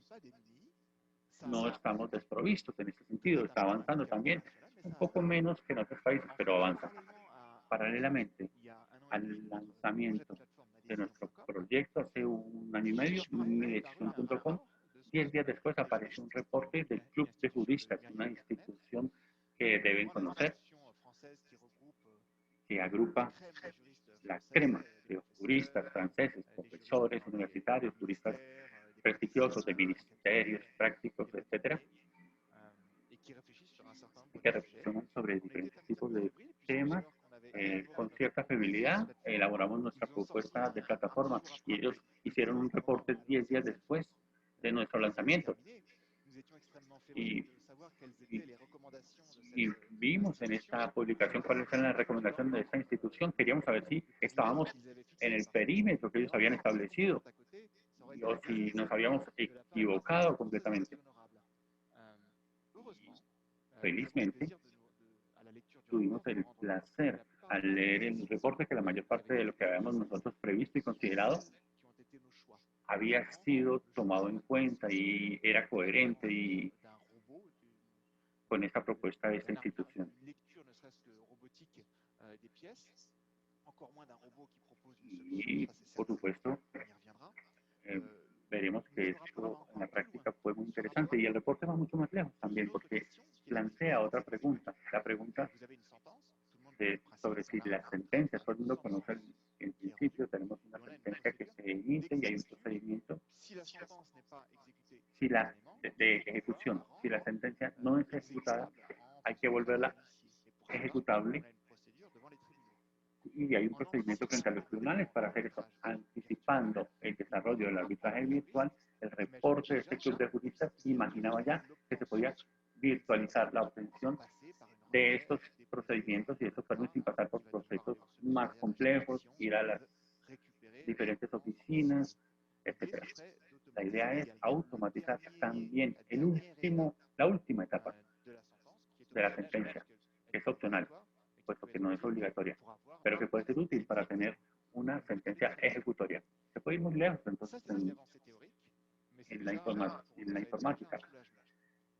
no estamos desprovistos en ese sentido, está avanzando también, un poco menos que en otros países, pero avanza. Paralelamente al lanzamiento de nuestro proyecto hace un año y medio, midecisión.com, 10 días después apareció un reporte del Club de Juristas, una institución que deben conocer, que agrupa la crema de juristas franceses, profesores universitarios, juristas prestigiosos de ministerios, prácticos, etcétera, que reflexionan sobre diferentes tipos de temas. Con cierta fiabilidad elaboramos nuestra propuesta de plataforma y ellos hicieron un reporte 10 días después de nuestro lanzamiento. Y vimos en esta publicación cuáles eran las recomendaciones de esta institución. Queríamos saber si estábamos en el perímetro que ellos habían establecido o si nos habíamos equivocado completamente. Felizmente, tuvimos el placer al leer el reporte que la mayor parte de lo que habíamos nosotros previsto y considerado había sido tomado en cuenta y era coherente y con esta propuesta de esta institución. Y, por supuesto, veremos que esto en la práctica fue muy interesante y el reporte va mucho más lejos también porque plantea otra pregunta, la pregunta sobre si las sentencias, todo el mundo conoce en principio, tenemos una sentencia que se emite y hay un procedimiento de ejecución. Si la sentencia no es ejecutada, hay que volverla ejecutable y hay un procedimiento frente a los tribunales para hacer eso, anticipando el desarrollo del arbitraje virtual. El reporte de este club de juristas imaginaba ya que se podía virtualizar la obtención de estos procedimientos y estos fueron sin pasar por procesos más complejos, ir a las diferentes oficinas, etc. La idea es automatizar también la última etapa de la sentencia, que es opcional, puesto que no es obligatoria, pero que puede ser útil para tener una sentencia ejecutoria. Se puede ir muy lejos, entonces, en la informática.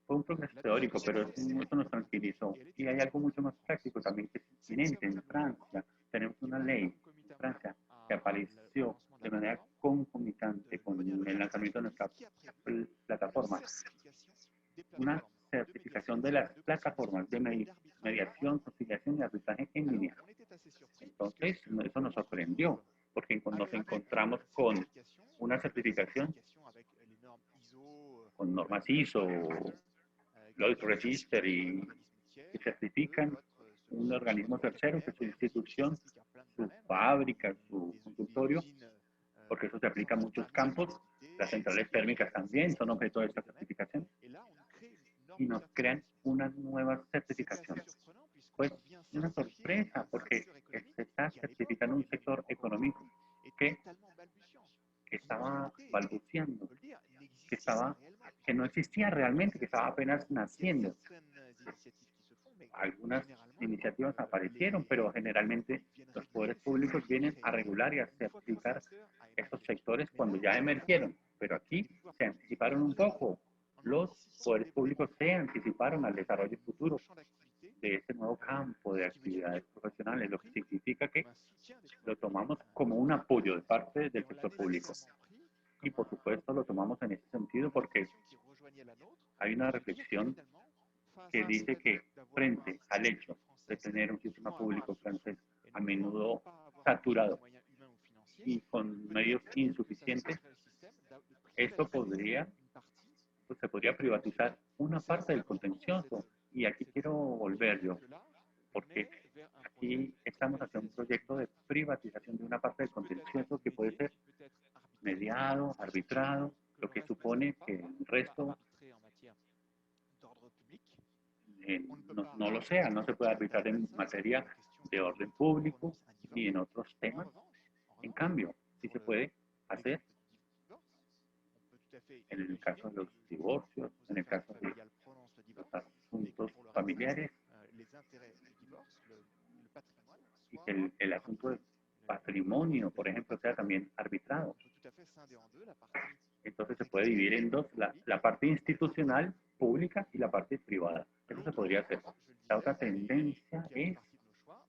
Fue un progreso teórico, pero eso nos tranquilizó. Y hay algo mucho más práctico también que es inminente en Francia. Tenemos una ley en Francia que apareció de manera concomitante con el lanzamiento de nuestra plataforma. Una certificación de las plataformas de mediación, conciliación y arbitraje en línea. Entonces, eso nos sorprendió, porque nos encontramos con una certificación con normas ISO, Lloyd Register y que certifican un organismo tercero, que es su institución, su fábrica, su consultorio, porque eso se aplica a muchos campos. Las centrales térmicas también son objeto de esta certificación. Y nos crean una nueva certificación. Pues una sorpresa, porque se está certificando un sector económico que estaba balbuceando, que no existía realmente, que estaba apenas naciendo. Algunas iniciativas aparecieron, pero generalmente los poderes públicos vienen a regular y a certificar estos sectores cuando ya emergieron. Pero aquí se anticiparon un poco. Los poderes públicos se anticiparon al desarrollo futuro de este nuevo campo de actividades profesionales, lo que significa que lo tomamos como un apoyo de parte del sector público. Y por supuesto lo tomamos en ese sentido porque hay una reflexión que dice que frente al hecho de tener un sistema público francés a menudo saturado y con medios insuficientes, esto podría, pues se podría privatizar una parte del contencioso. Y aquí quiero volver yo, porque aquí estamos haciendo un proyecto de privatización de una parte del contencioso que puede ser mediado, arbitrado, lo que supone que el resto no lo sea, no se puede arbitrar en materia de orden público ni en otros temas. En cambio, sí se puede hacer en el caso de los divorcios, en el caso de los asuntos familiares, y que el asunto del patrimonio, por ejemplo, sea también arbitrado. Entonces se puede dividir en dos, la parte institucional, pública, y la parte privada. Eso se podría hacer. La otra tendencia es,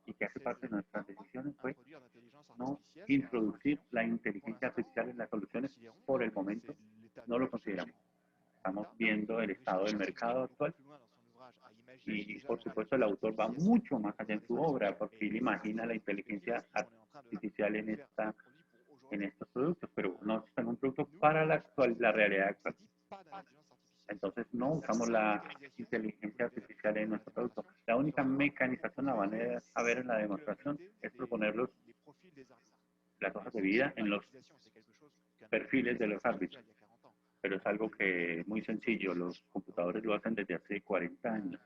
y que hace parte de nuestras decisiones, fue no introducir la inteligencia artificial en las soluciones por el momento. No lo consideramos. Estamos viendo el estado del mercado actual y, por supuesto, el autor va mucho más allá en su obra porque él imagina la inteligencia artificial en estos productos, pero no es un producto para la realidad actual. Entonces no usamos la inteligencia artificial en nuestro producto. La única mecanización la van a ver en la demostración es proponer las hojas de vida en los perfiles de los árbitros. Pero es algo que es muy sencillo, los computadores lo hacen desde hace 40 años.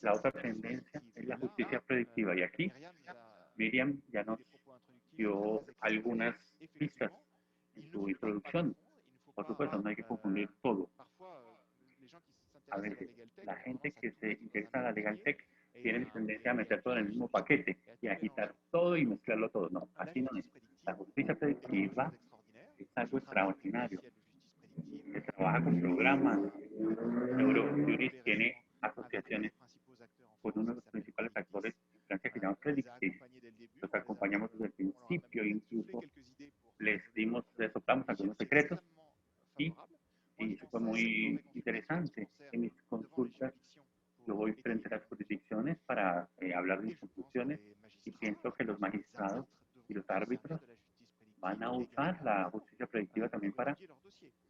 La otra tendencia es la justicia predictiva y aquí Miriam ya nos dio algunas pistas en su introducción. Por supuesto, no hay que confundir todo. A veces, la gente que se interesa en la Legal Tech tiene tendencia a meter todo en el mismo paquete y agitar todo y mezclarlo todo. No, así no es. La justicia predictiva es algo extraordinario. Se trabaja con programas. Eurojuris tiene asociaciones con uno de los principales actores en Francia que se llama Predictis. Los acompañamos desde el principio, incluso les soplamos algunos secretos y eso fue muy interesante. En mis consultas yo voy frente a las jurisdicciones para hablar de mis conclusiones y pienso que los magistrados y los árbitros van a usar la justicia predictiva también para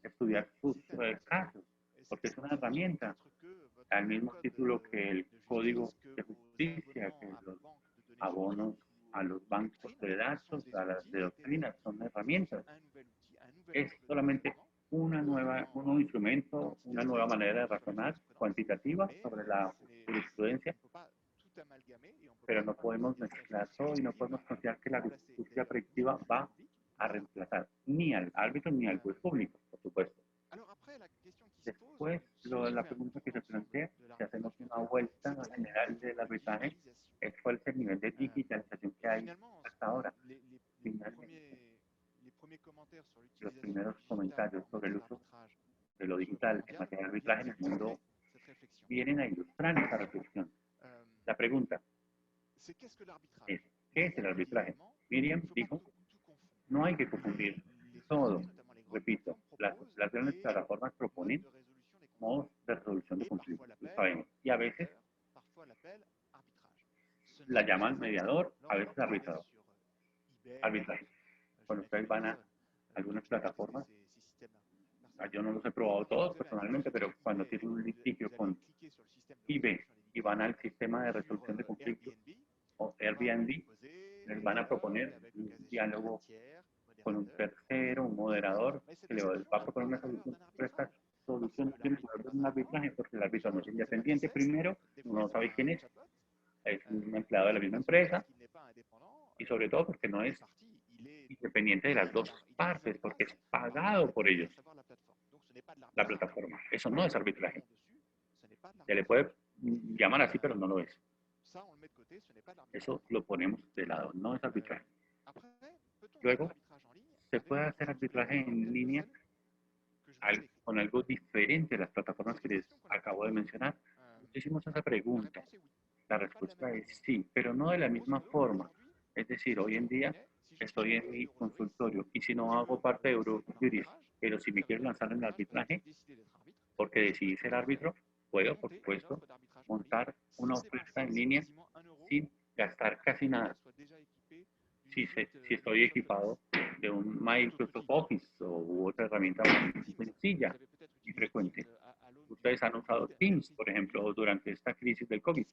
estudiar sus casos, porque es una herramienta al mismo título que el código de justicia, que los abonos a los bancos de datos, a las de doctrinas, son herramientas. Es solamente un nuevo instrumento, una nueva manera de razonar cuantitativa sobre la jurisprudencia, pero no podemos mezclar todo y no podemos considerar que la justicia predictiva va a reemplazar ni al árbitro ni al juez público, por supuesto. Después, la pregunta que se plantea, si hacemos una vuelta general del arbitraje, es cuál es el nivel de digitalización que hay hasta ahora. Finalmente, los primeros comentarios sobre el uso de lo digital en materia de arbitraje en el mundo vienen a ilustrar esta reflexión. La pregunta es, ¿qué es el arbitraje? Miriam dijo, no hay que confundir todo. Repito, las grandes plataformas proponen modos de resolución de conflictos, lo sabemos, y a veces la llaman mediador, a veces arbitrador. Arbitraje. Cuando ustedes van a algunas plataformas, yo no los he probado todos personalmente, pero cuando tienen un litigio con eBay y van al sistema de resolución de conflictos o Airbnb, les van a proponer un diálogo con un tercero, un moderador, que le va a proponer una solución. Pero esta solución tiene que ser un arbitraje porque el árbitro no es independiente. Primero, uno no sabe quién es un empleado de la misma empresa y sobre todo porque no es independiente de las dos partes, porque es pagado por ellos, la plataforma. Eso no es arbitraje. Se le puede llamar así, pero no lo es. Eso lo ponemos de lado, no es arbitraje. Luego, se puede hacer arbitraje en línea con algo diferente a las plataformas que les acabo de mencionar. Hicimos esa pregunta. La respuesta es sí, pero no de la misma forma. Es decir, hoy en día estoy en mi consultorio y si no hago parte de Eurojuris, pero si me quiero lanzar en el arbitraje, porque decidí ser árbitro, puedo, por supuesto, montar una oferta en línea sin gastar casi nada. Si estoy equipado de un Microsoft Office u otra herramienta más sencilla y frecuente. Ustedes han usado Teams, por ejemplo, durante esta crisis del COVID.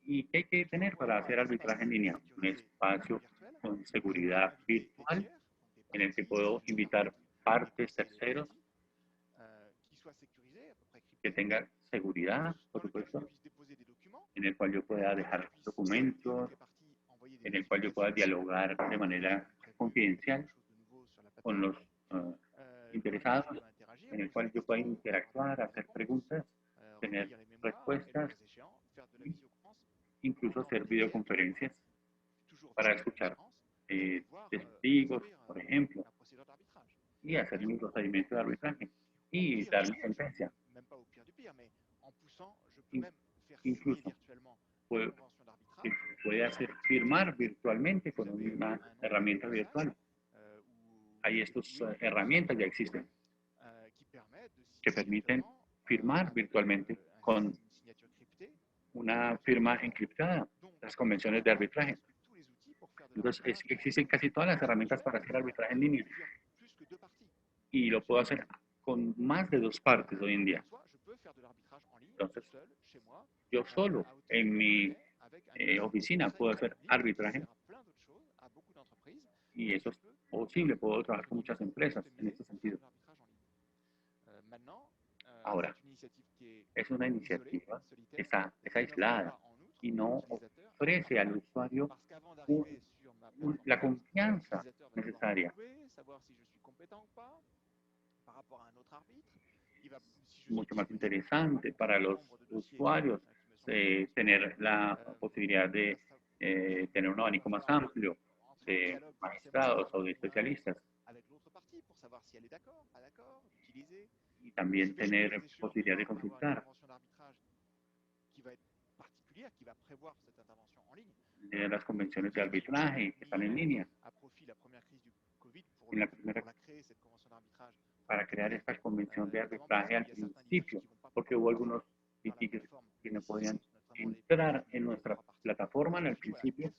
¿Y qué hay que tener para hacer arbitraje en línea? Un espacio con seguridad virtual en el que puedo invitar partes, terceros, que tenga seguridad, por supuesto, en el cual yo pueda dejar documentos, en el cual yo pueda dialogar de manera confidencial con los interesados, en el cual yo pueda interactuar, hacer preguntas, tener respuestas, incluso hacer videoconferencias para escuchar testigos, por ejemplo, y hacer un procedimiento de arbitraje y dar mi sentencia. Incluso puede hacer firmar virtualmente con una herramienta virtual. Hay estas herramientas, ya existen, que permiten firmar virtualmente con una firma encriptada, las convenciones de arbitraje. Entonces, existen casi todas las herramientas para hacer arbitraje en línea. Y lo puedo hacer con más de 2 partes hoy en día. Entonces, yo solo en mi oficina puedo hacer arbitraje. Y eso es posible, puedo trabajar con muchas empresas en este sentido. Ahora, es una iniciativa que es aislada y no ofrece al usuario la confianza necesaria. Mucho más interesante para los usuarios tener la posibilidad de tener un abanico más amplio de magistrados o de especialistas. Y también tener posibilidad de consultar. De las convenciones de arbitraje que están en línea. En la primera, para crear esta convención de arbitraje al principio, porque hubo algunos litigios que no podían entrar en nuestra plataforma en el principio.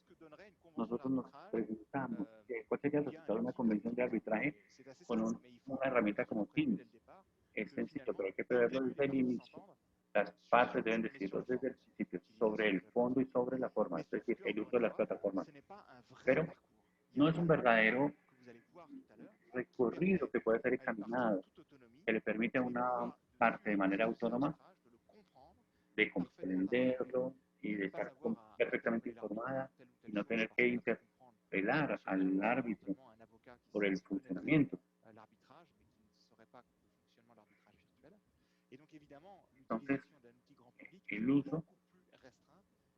Nosotros nos preguntamos cuál sería el resultado de una convención de arbitraje con una herramienta como Teams. Es sencillo, pero hay que preverlo desde el inicio. Las partes deben decirlo desde el principio, sobre el fondo y sobre la forma, es decir, el uso de las plataformas. Pero no es un verdadero recorrido que puede ser examinado, que le permite a una parte de manera autónoma de comprenderlo y de estar perfectamente informada y no tener que interpelar al árbitro por el funcionamiento. Entonces, el uso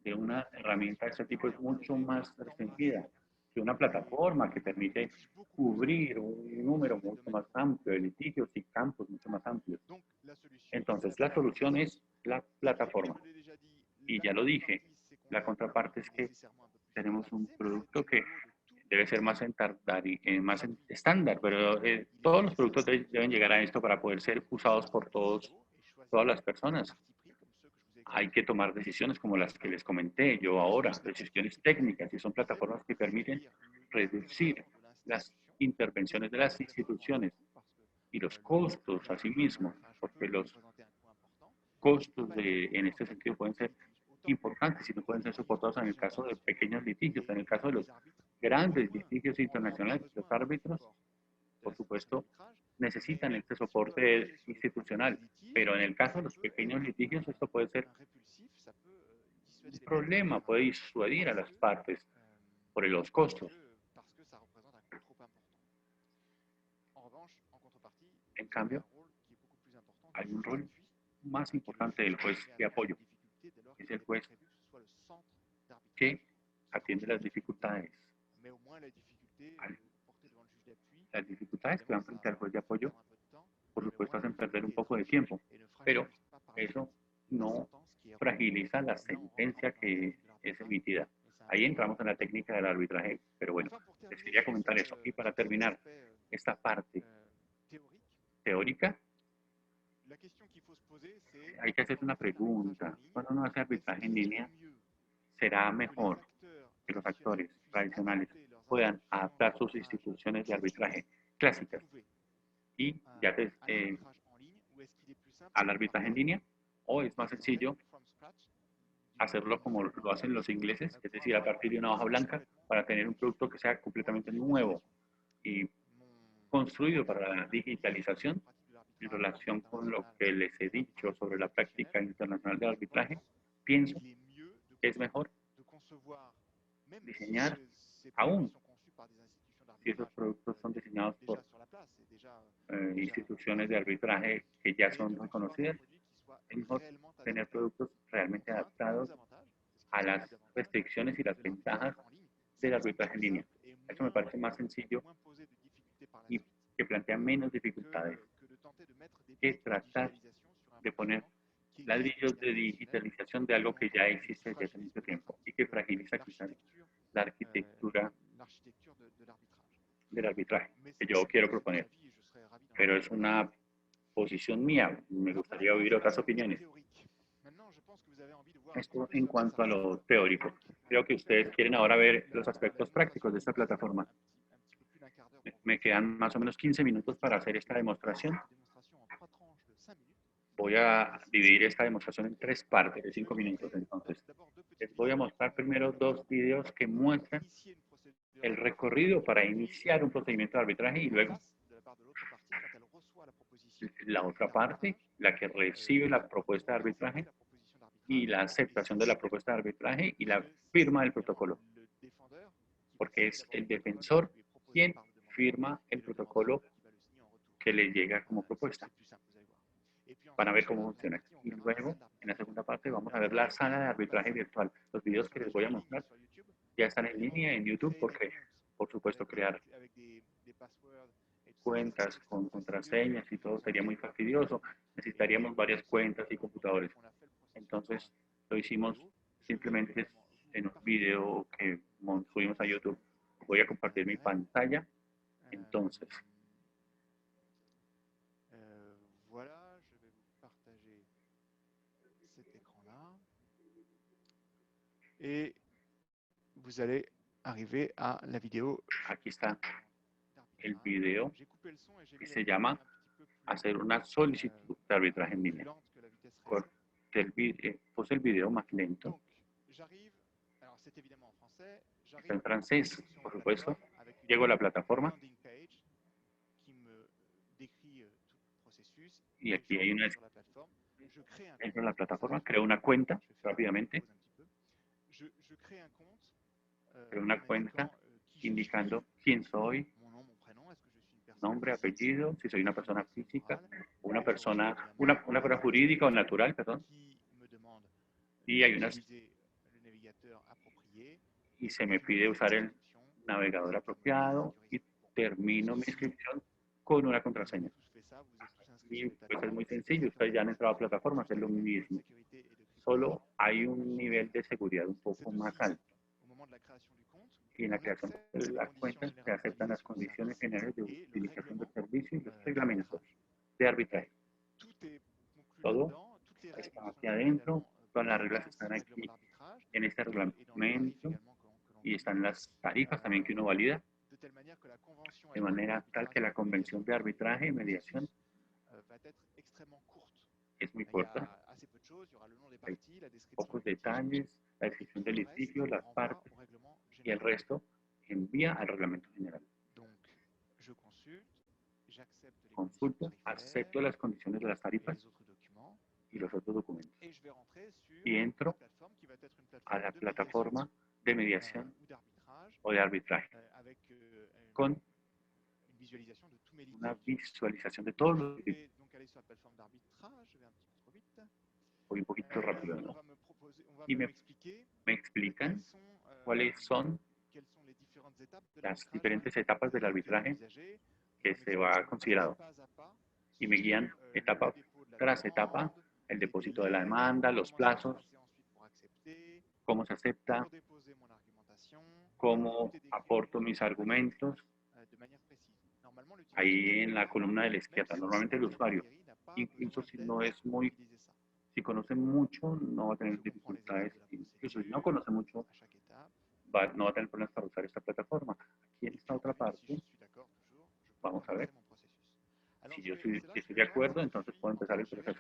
de una herramienta de este tipo es mucho más restringida que una plataforma que permite cubrir un número mucho más amplio de litigios y campos mucho más amplios. Entonces, la solución es la plataforma. Y ya lo dije, la contraparte es que tenemos un producto que debe ser más estándar, pero todos los productos deben llegar a esto para poder ser usados por todas las personas. Hay que tomar decisiones como las que les comenté yo ahora, decisiones técnicas, y son plataformas que permiten reducir las intervenciones de las instituciones y los costos asimismo, porque los costos en este sentido pueden ser importantes y no pueden ser soportados en el caso de pequeños litigios. En el caso de los grandes litigios internacionales, los árbitros, por supuesto, necesitan este soporte institucional, pero en el caso de los pequeños litigios esto puede ser un problema, puede disuadir a las partes por los costos. En cambio, hay un rol más importante del juez de apoyo, que es el juez que atiende las dificultades. Las dificultades que van frente al juez de apoyo, por supuesto, hacen perder un poco de tiempo, pero eso no fragiliza la sentencia que es emitida. Ahí entramos en la técnica del arbitraje, pero bueno, les quería comentar eso. Y para terminar esta parte teórica, hay que hacer una pregunta. Cuando uno hace arbitraje en línea, ¿será mejor que los actores tradicionales puedan adaptar sus instituciones de arbitraje clásicas y ya al arbitraje en línea? ¿O es más sencillo hacerlo como lo hacen los ingleses, es decir, a partir de una hoja blanca para tener un producto que sea completamente nuevo y construido para la digitalización? En relación con lo que les he dicho sobre la práctica internacional de arbitraje, pienso que es mejor diseñar, aún si esos productos son diseñados por instituciones de arbitraje que ya son reconocidas, es mejor tener productos realmente adaptados a las restricciones y las ventajas del arbitraje en línea. Eso me parece más sencillo y que plantea menos dificultades que tratar de poner ladrillos de digitalización de algo que ya existe desde hace mucho tiempo y que fragiliza quizás la arquitectura del arbitraje que yo quiero proponer. Pero es una posición mía, me gustaría oír otras opiniones. Esto en cuanto a lo teórico. Creo que ustedes quieren ahora ver los aspectos prácticos de esta plataforma. Me quedan más o menos 15 minutos para hacer esta demostración. Voy a dividir esta demostración en 3 partes de 5 minutos. Entonces, les voy a mostrar primero 2 videos que muestran el recorrido para iniciar un procedimiento de arbitraje y luego la otra parte, la que recibe la propuesta de arbitraje y la aceptación de la propuesta de arbitraje y la firma del protocolo. Porque es el defensor quien firma el protocolo que le llega como propuesta. Van a ver cómo funciona. Y luego, en la segunda parte, vamos a ver la sala de arbitraje virtual. Los videos que les voy a mostrar ya están en línea en YouTube porque, por supuesto, crear cuentas con contraseñas y todo sería muy fastidioso. Necesitaríamos varias cuentas y computadores. Entonces, lo hicimos simplemente en un video que subimos a YouTube. Voy a compartir mi pantalla. Entonces, voilà, je vais vous partager cet écran-là. Et vous allez arriver à la vidéo. Aquí está el video que se llama hacer una solicitud de arbitraje en línea. Puse el video más lento. Está en francés, por supuesto. Llego a la plataforma. Y aquí hay una... Entro en la plataforma, creo una cuenta rápidamente. Creo una cuenta indicando quién soy, nombre, apellido, si soy una persona física, una persona jurídica o natural, perdón. Y hay unas... Y se me pide usar el navegador apropiado y termino mi inscripción con una contraseña. Y pues es muy sencillo, ustedes ya han entrado a plataformas, es lo mismo. Solo hay un nivel de seguridad un poco más alto. Y en la creación de la cuenta se aceptan las condiciones generales de utilización del servicio y los reglamentos de arbitraje. Todo está aquí adentro, todas las reglas están aquí en este reglamento y están las tarifas también que uno valida, de manera tal que la convención de arbitraje y mediación es muy corta. Hay pocos detalles, la descripción del litigio, las partes y el resto envía al reglamento general. Consulto, acepto las condiciones de las tarifas y los otros documentos. Y entro a la plataforma de mediación o de arbitraje con una visualización de todos los... Voy un poquito rápido, ¿no? Y me explican cuáles son las diferentes etapas del arbitraje que se va considerado. Y me guían etapa tras etapa, el depósito de la demanda, los plazos, cómo se acepta, cómo aporto mis argumentos ahí en la columna de la izquierda. Normalmente el usuario, incluso si no es muy, si conoce mucho, no va a tener dificultades. Incluso si no conoce mucho, no va a tener problemas para usar esta plataforma. Aquí en esta otra parte, vamos a ver. Si yo estoy de acuerdo, entonces puedo empezar el proceso.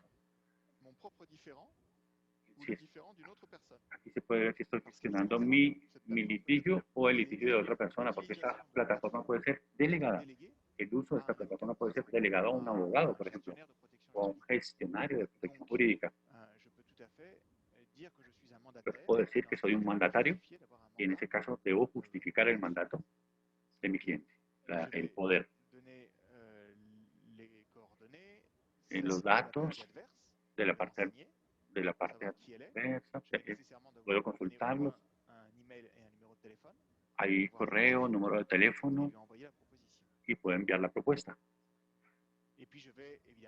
Aquí se puede ver si estoy gestionando mi litigio o el litigio de otra persona, porque esta plataforma puede ser delegada. El uso de esta plataforma puede ser delegado a un abogado, por ejemplo, o a un gestionario de protección jurídica. Puedo decir que soy un mandatario y en ese caso debo justificar el mandato de mi cliente, el poder. Los datos de la parte adversa, puedo consultarlos. Hay correo, número de teléfono y puedo enviar la propuesta.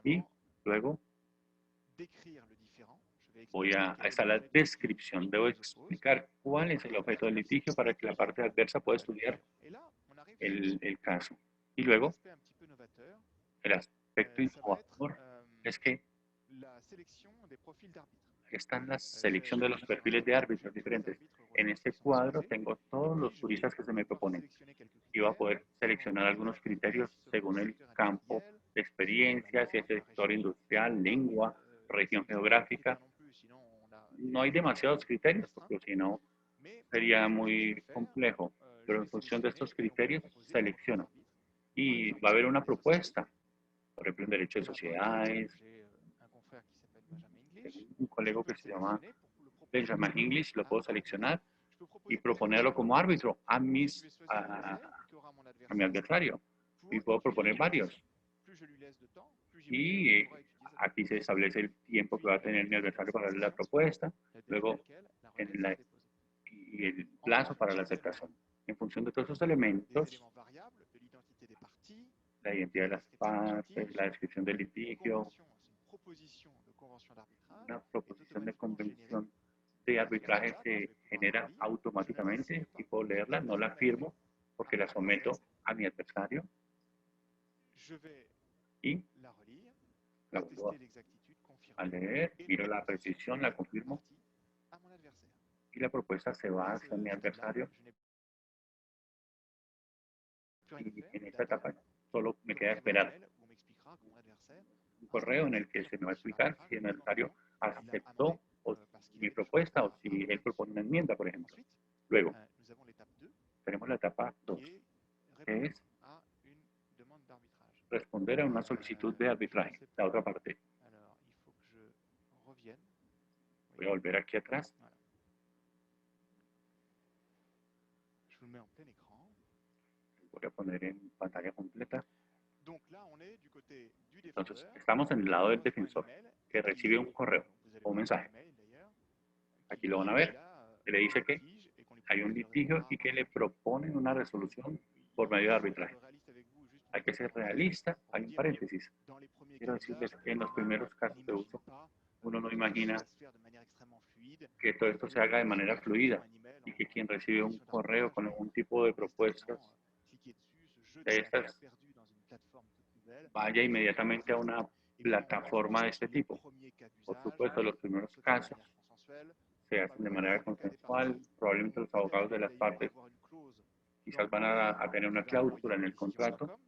Y luego está la descripción. Debo explicar cuál es el objeto del litigio para que la parte adversa pueda estudiar el caso. Y luego, el aspecto innovador es que está en la selección de los perfiles de árbitros diferentes. En este cuadro tengo todos los juristas que se me proponen. Y voy a poder seleccionar algunos criterios según el campo de experiencia, si es sector industrial, lengua, región geográfica. No hay demasiados criterios, porque si no sería muy complejo. Pero en función de estos criterios, selecciono. Y va a haber una propuesta, por ejemplo, en derecho de sociedades. Un colega que se llama Benjamin English, lo puedo seleccionar y proponerlo como árbitro a mi adversario. Y puedo proponer varios. Y aquí se establece el tiempo que va a tener mi adversario para darle la propuesta, luego y el plazo para la aceptación. En función de todos esos elementos, la identidad de las partes, la descripción del litigio, una proposición de convención de arbitraje se genera automáticamente y puedo leerla, no la firmo porque la someto a mi adversario y la vuelvo a leer, miro la precisión, la confirmo y la propuesta se va hacia mi adversario. Y en esta etapa solo me queda esperar un correo en el que se me va a explicar si el adversario aceptó mi propuesta o si él propone una enmienda, por ejemplo. Luego, tenemos la etapa 2, que es responder a una solicitud de arbitraje, la otra parte. Voy a volver aquí atrás. Voy a poner en pantalla completa. Entonces, estamos en el lado del defensor, que recibe un correo o un mensaje. Aquí lo van a ver. Que le dice que hay un litigio y que le proponen una resolución por medio de arbitraje. Hay que ser realista. Hay un paréntesis. Quiero decirles que en los primeros casos de uso, uno no imagina que todo esto se haga de manera fluida y que quien recibe un correo con algún tipo de propuestas de estas vaya inmediatamente a una plataforma de este tipo. Por supuesto, los primeros casos se hacen de manera consensual. Probablemente los abogados de las partes quizás van a tener una cláusula en el contrato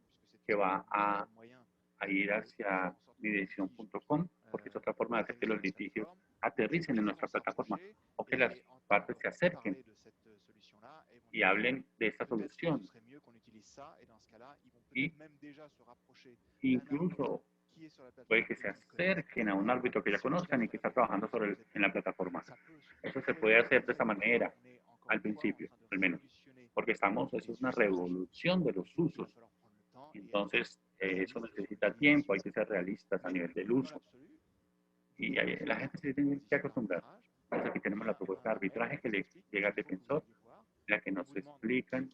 que va a ir hacia midecisión.com, porque es otra forma de hacer que los litigios aterricen en nuestra plataforma o que las partes se acerquen y hablen de esta solución. Y incluso puede que se acerquen a un árbitro que ya conozcan y que está trabajando en la plataforma. Eso se puede hacer de esta manera al principio, al menos, porque eso es una revolución de los usos. Entonces, eso necesita tiempo, hay que ser realistas a nivel del uso. Y la gente se tiene que acostumbrar. Entonces, aquí tenemos la propuesta de arbitraje que le llega al defensor, la que nos explican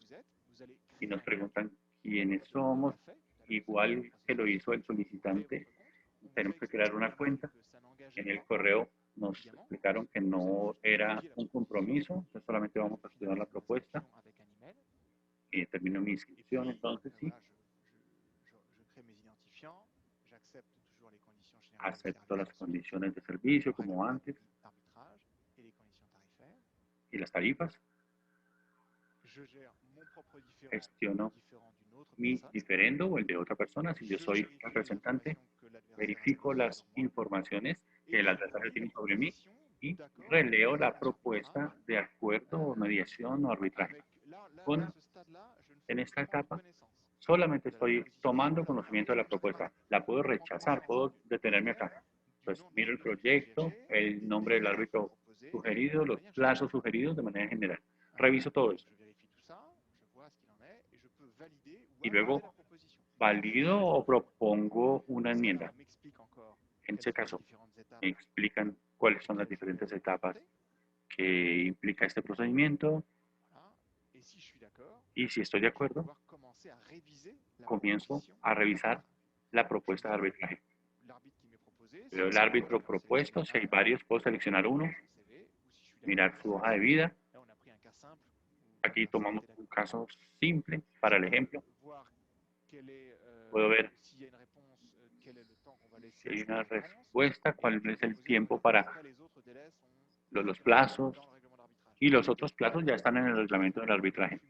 y nos preguntan quiénes somos, igual que lo hizo el solicitante. Tenemos que crear una cuenta. En el correo nos explicaron que no era un compromiso, entonces solamente vamos a estudiar la propuesta. termino mi inscripción, entonces sí, acepto las condiciones de servicio como antes y las tarifas, gestiono mi diferendo o el de otra persona. Si yo soy representante, verifico las informaciones que el adversario tiene sobre mí y releo la propuesta de acuerdo o mediación o arbitraje. En esta etapa solamente estoy tomando conocimiento de la propuesta. La puedo rechazar, puedo detenerme acá. Pues miro el proyecto, el nombre del árbitro sugerido, los plazos sugeridos de manera general. Reviso todo eso. Y luego valido o propongo una enmienda. En ese caso, me explican cuáles son las diferentes etapas que implica este procedimiento. Y si estoy de acuerdo, comienzo a revisar la propuesta de arbitraje. Veo el árbitro propuesto, si hay varios, puedo seleccionar uno, mirar su hoja de vida. Aquí tomamos un caso simple para el ejemplo. Puedo ver si hay una respuesta, cuál es el tiempo para los plazos, y los otros plazos ya están en el reglamento del arbitraje.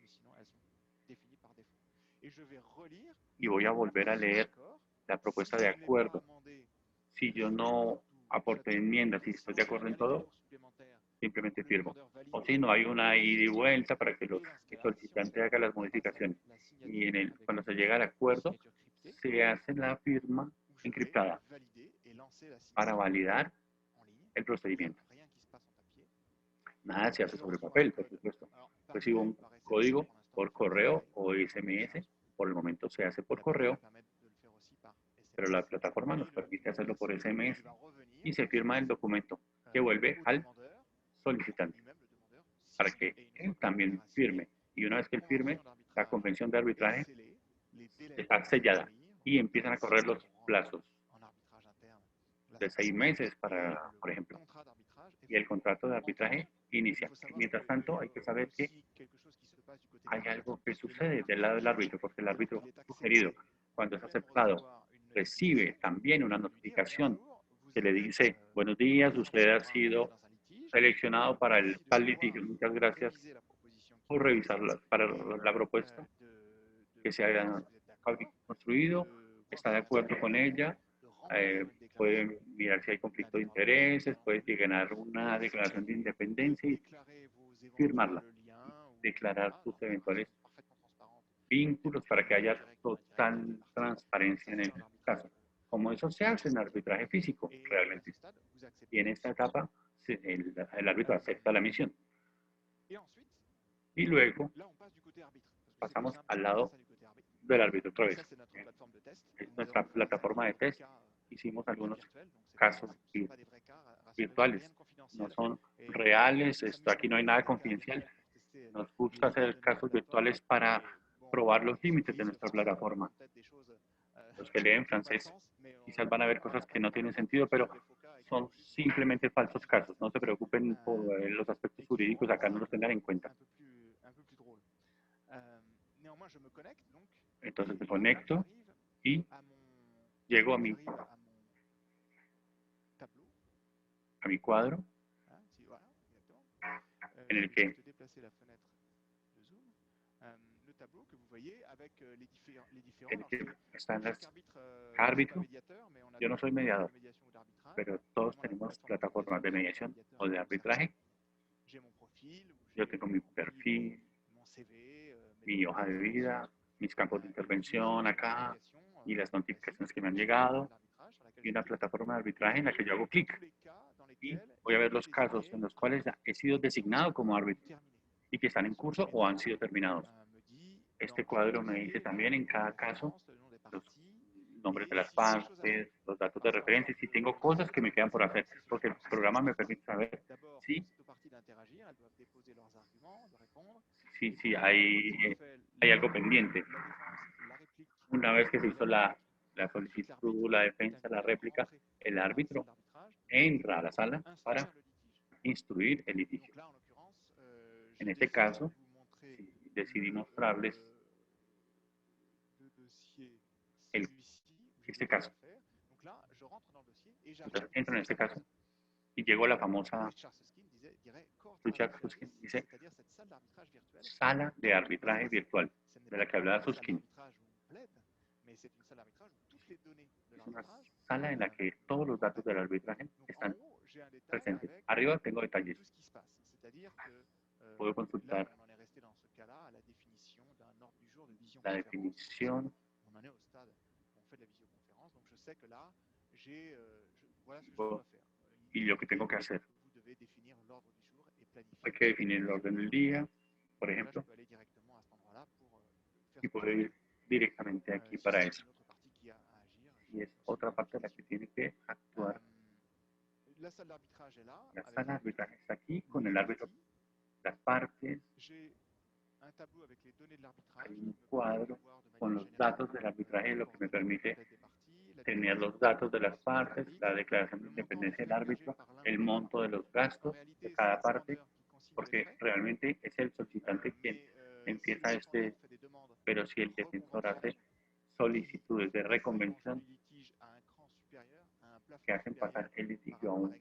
Y voy a volver a leer la propuesta de acuerdo. Si yo no aporté enmiendas, si estoy de acuerdo en todo, simplemente firmo. O si no, hay una ida y vuelta para que el solicitante haga las modificaciones. Y cuando se llega al acuerdo, se hace la firma encriptada para validar el procedimiento. Nada se hace sobre papel, por supuesto. Recibo un código por correo o SMS. Por el momento se hace por correo, pero la plataforma nos permite hacerlo por SMS y se firma el documento que vuelve al solicitante para que él también firme. Y una vez que él firme, la convención de arbitraje está sellada y empiezan a correr los plazos de 6 meses, por ejemplo, y el contrato de arbitraje inicia. Mientras tanto, hay que saber que hay algo que sucede del lado del árbitro, porque el árbitro sugerido, cuando es aceptado, recibe también una notificación que le dice: buenos días, usted ha sido seleccionado para el tal litigio. Muchas gracias por revisarla para la propuesta que se haya construido. Está de acuerdo con ella. Puede mirar si hay conflicto de intereses, puede llenar una declaración de independencia y firmarla. Declarar sus eventuales vínculos para que haya total transparencia en el caso. Como eso se hace en arbitraje físico, realmente. Y en esta etapa, el árbitro acepta la misión. Y luego pasamos al lado del árbitro otra vez. Es nuestra plataforma de test. Hicimos algunos casos virtuales. No son reales. Aquí no hay nada confidencial. Nos gusta hacer casos virtuales para probar los límites de nuestra plataforma. Los que leen francés quizás van a ver cosas que no tienen sentido, pero son simplemente falsos casos. No se preocupen por los aspectos jurídicos, acá no los tengan en cuenta. Entonces me conecto y llego a mi cuadro en el que están los árbitros. Yo no soy mediador, pero todos tenemos plataformas de mediación o de arbitraje. Yo tengo mi perfil, mi hoja de vida, mis campos de intervención acá y las notificaciones que me han llegado y una plataforma de arbitraje en la que yo hago clic y voy a ver los casos en los cuales he sido designado como árbitro y que están en curso o han sido terminados. Este cuadro me dice también en cada caso los nombres de las partes, los datos de referencia, si tengo cosas que me quedan por hacer, porque el programa me permite saber si hay algo pendiente. Una vez que se hizo la solicitud, la defensa, la réplica, el árbitro entra a la sala para instruir el litigio. En este caso, decidí mostrarles este caso. Entonces entro en este caso y llegó la famosa Richard Susskind, dice sala de arbitraje virtual, de la que hablaba Susskind. Es una sala en la que todos los datos del arbitraje están presentes. Arriba tengo detalles. Puedo consultar la definición. Y lo que tengo que hacer. Hay que definir el orden del día, por ejemplo, y puedo ir directamente aquí para eso. Y es otra parte de la que tiene que actuar. La sala de arbitraje está aquí con el árbitro, las partes. Hay un cuadro con los datos del arbitraje, lo que me permite tener los datos de las partes, la declaración de independencia del árbitro, el monto de los gastos de cada parte, porque realmente es el solicitante quien empieza pero si el defensor hace solicitudes de reconvención que hacen pasar el litigio a un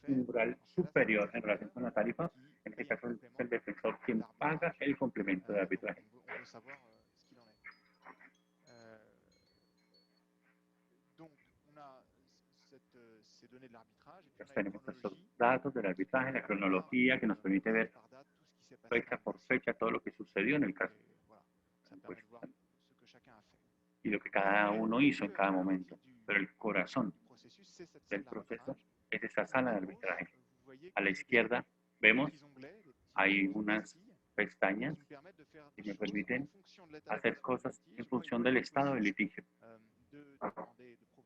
umbral superior en relación con la tarifa, en este caso es el defensor quien paga el complemento de arbitraje. Entonces tenemos estos datos del arbitraje, la cronología que nos permite ver fecha por fecha todo lo que sucedió en el caso. Pues, y lo que cada uno hizo en cada momento. Pero el corazón del proceso es esa sala de arbitraje. A la izquierda vemos, hay unas pestañas que me permiten hacer cosas en función del estado del litigio.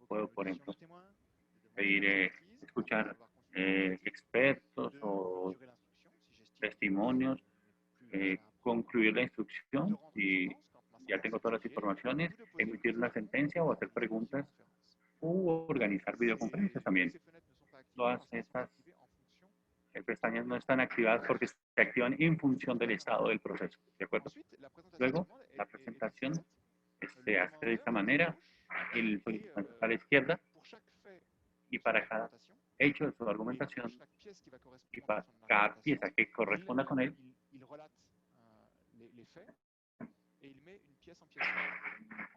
Puedo, por ejemplo, pedir escuchar expertos o testimonios, concluir la instrucción y ya tengo todas las informaciones, emitir una sentencia o hacer preguntas u organizar videoconferencias también. Todas estas pestañas no están activadas porque se activan en función del estado del proceso, ¿de acuerdo? Luego, la presentación se hace de esta manera, el solicitante está a la izquierda y para cada hecho de su argumentación y para cada pieza que corresponda con él,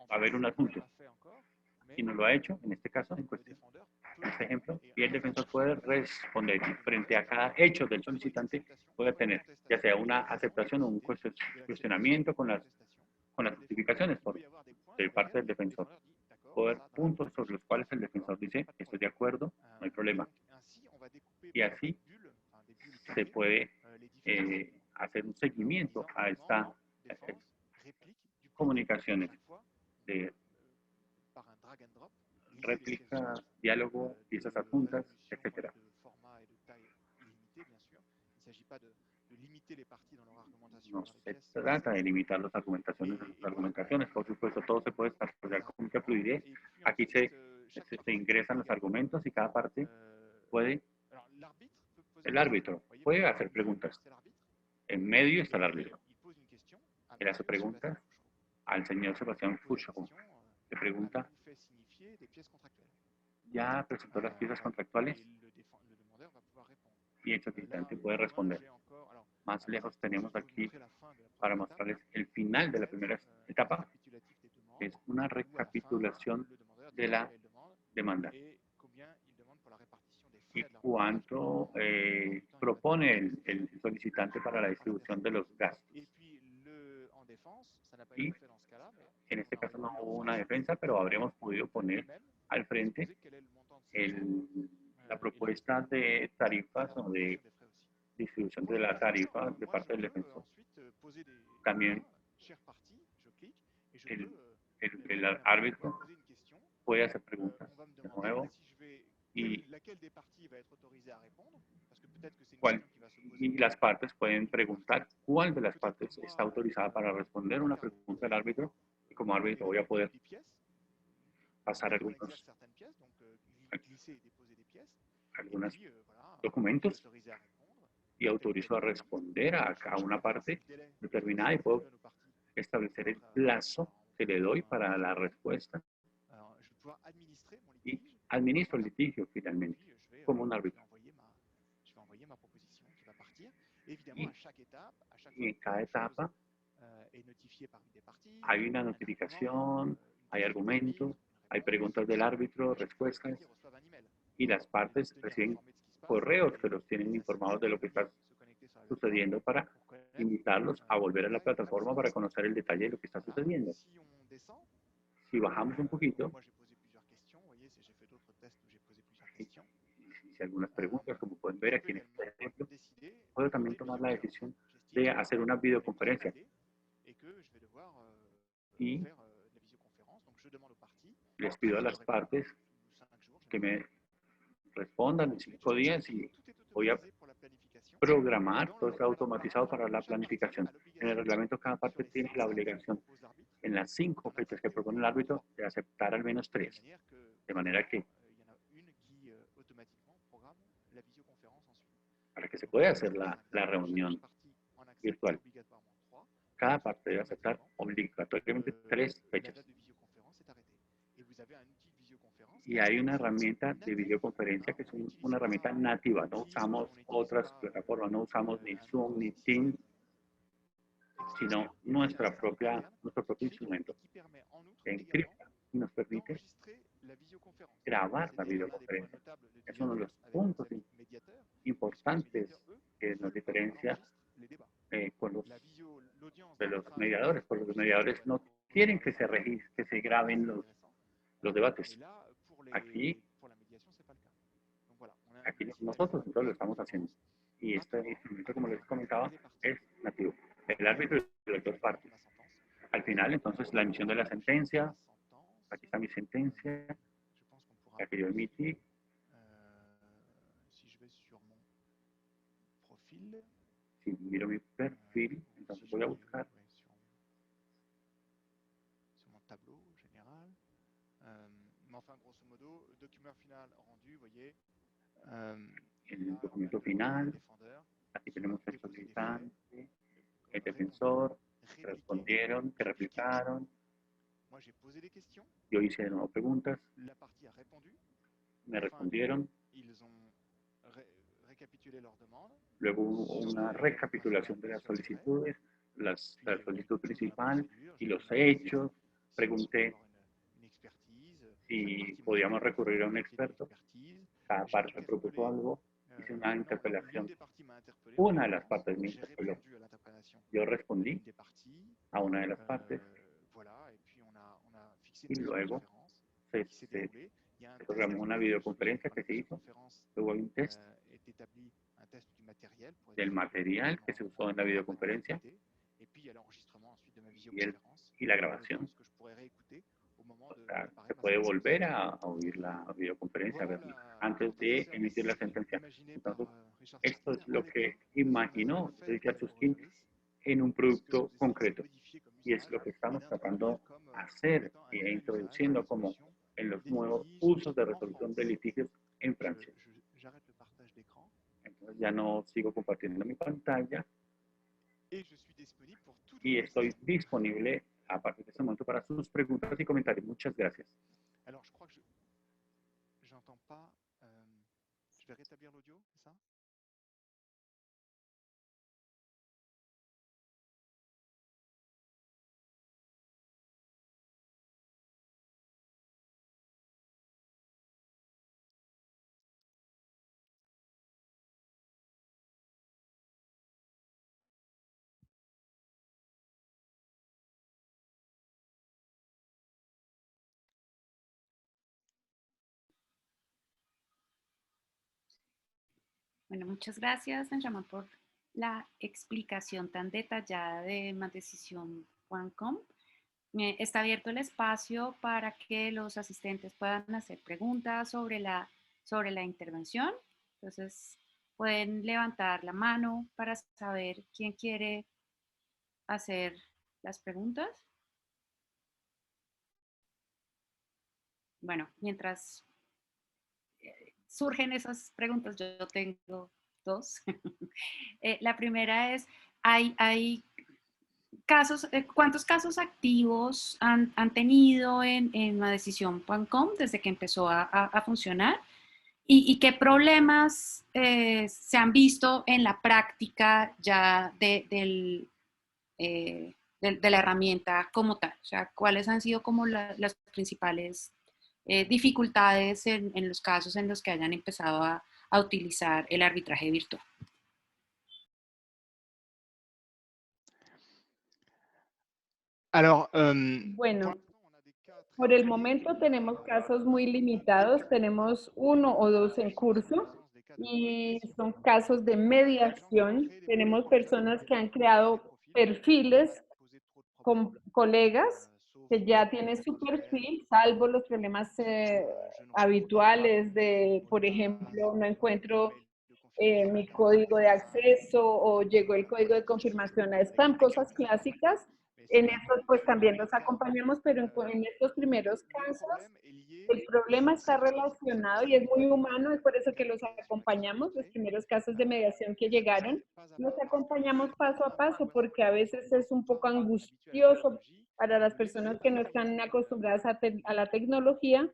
va a haber un adjunto. Si no lo ha hecho, en este caso, en este ejemplo, y el defensor puede responder frente a cada hecho del solicitante, puede tener ya sea una aceptación o un cuestionamiento con las justificaciones de parte del defensor. Puede haber puntos sobre los cuales el defensor dice, estoy de acuerdo, no hay problema. Y así se puede hacer un seguimiento a estas comunicaciones de réplica, diálogo, piezas adjuntas, etc. No se trata de limitar las argumentaciones, por supuesto, todo se puede desarrollar con mucha fluidez. Aquí se ingresan los argumentos y cada parte puede, el árbitro puede hacer preguntas. En medio está el árbitro. Él hace preguntas al señor Sebastián Fouchon. Le pregunta, ¿ya presentó las piezas contractuales? Y el solicitante puede responder. Más lejos tenemos aquí para mostrarles el final de la primera etapa. Es una recapitulación de la demanda. Y cuánto propone el solicitante para la distribución de los gastos. Y en este caso no hubo una defensa, pero habríamos podido poner al frente la propuesta de tarifas o de distribución de la tarifa de parte del defensor. También el árbitro puede hacer preguntas de nuevo y las partes pueden preguntar cuál de las partes está autorizada para responder una pregunta del árbitro, y como árbitro voy a poder pasar algunos documentos y autorizo a responder a una parte determinada y puedo establecer el plazo que le doy para la respuesta y administro el litigio finalmente como un árbitro. Y en cada etapa hay una notificación, hay argumentos, hay preguntas del árbitro, respuestas, y las partes reciben correos que los tienen informados de lo que está sucediendo para invitarlos a volver a la plataforma para conocer el detalle de lo que está sucediendo. Si bajamos un poquito, hice algunas preguntas, como pueden ver aquí en este ejemplo, puedo también tomar la decisión de hacer una videoconferencia. Y les pido a las partes que me respondan en 5 días y voy a programar, todo está automatizado para la planificación. En el reglamento cada parte tiene la obligación en las 5 fechas que propone el árbitro de aceptar al menos 3, de manera que para que se pueda hacer la reunión virtual, cada parte debe aceptar obligatoriamente 3 fechas. Y hay una herramienta de videoconferencia que es una herramienta nativa. No usamos otras plataformas, no usamos ni Zoom ni Teams, sino nuestro propio instrumento que encripta y nos permite grabar la videoconferencia. Es uno de los puntos importantes que nos diferencia con los mediadores, porque los mediadores no quieren que se graben los debates. Aquí nosotros entonces lo estamos haciendo. Y este instrumento, como les comentaba, es nativo. El árbitro y las 2 partes. Al final, entonces, la emisión de la sentencia. Aquí está mi sentencia, la que yo emití. Si miro mi perfil, entonces voy a buscar. El documento final, aquí tenemos el solicitante, el defensor, que respondieron, que replicaron. Yo hice de nuevo preguntas, me respondieron. Luego hubo una recapitulación de las solicitudes, la solicitud principal y los hechos. Pregunté si podíamos recurrir a un experto. Cada parte propuso algo. Hice una interpelación. Una de las partes me interpeló. Yo respondí a una de las partes. Y luego se programó una videoconferencia que se hizo. Luego hay un test del material que se usó en la videoconferencia y la grabación. O sea, se puede volver a oír la videoconferencia antes de emitir la sentencia. Entonces, esto es lo que imaginó Richard Susskind en un producto concreto. Y es lo que estamos tratando de hacer e introduciendo como en los nuevos usos de resolución de litigios en Francia. Entonces ya no sigo compartiendo mi pantalla y estoy disponible a partir de este momento para sus preguntas y comentarios. Muchas gracias. Bueno, muchas gracias, Benjamin, por la explicación tan detallada de madecision.com. Está abierto el espacio para que los asistentes puedan hacer preguntas sobre la intervención. Entonces, pueden levantar la mano para saber quién quiere hacer las preguntas. Bueno, mientras surgen esas preguntas, yo tengo 2. La primera es, hay ¿cuántos casos activos han tenido en ladecisión.com desde que empezó a funcionar? ¿Y qué problemas se han visto en la práctica ya de la herramienta como tal? O sea, ¿cuáles han sido como las principales dificultades en los casos en los que hayan empezado a utilizar el arbitraje virtual? Alors, Bueno, por el momento tenemos casos muy limitados, tenemos 1 o 2 en curso y son casos de mediación. Tenemos personas que han creado perfiles con colegas que ya tienen su perfil, salvo los problemas habituales de, por ejemplo, no encuentro mi código de acceso o llegó el código de confirmación a spam, cosas clásicas. En estos pues también los acompañamos, pero en estos primeros casos el problema está relacionado y es muy humano, es por eso que los acompañamos, los primeros casos de mediación que llegaron, los acompañamos paso a paso porque a veces es un poco angustioso para las personas que no están acostumbradas a la tecnología,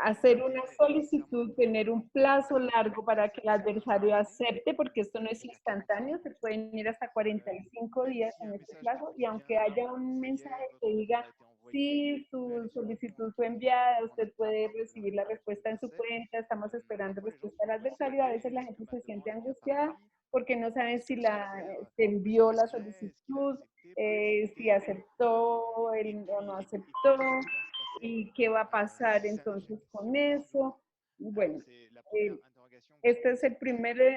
hacer una solicitud, tener un plazo largo para que el adversario acepte, porque esto no es instantáneo, se pueden ir hasta 45 días en este plazo, y aunque haya un mensaje que diga, sí, su solicitud fue enviada, usted puede recibir la respuesta en su cuenta, estamos esperando respuesta del adversario, a veces la gente se siente angustiada porque no saben si se envió la solicitud, si aceptó o no aceptó, y qué va a pasar entonces con eso. Bueno, esta es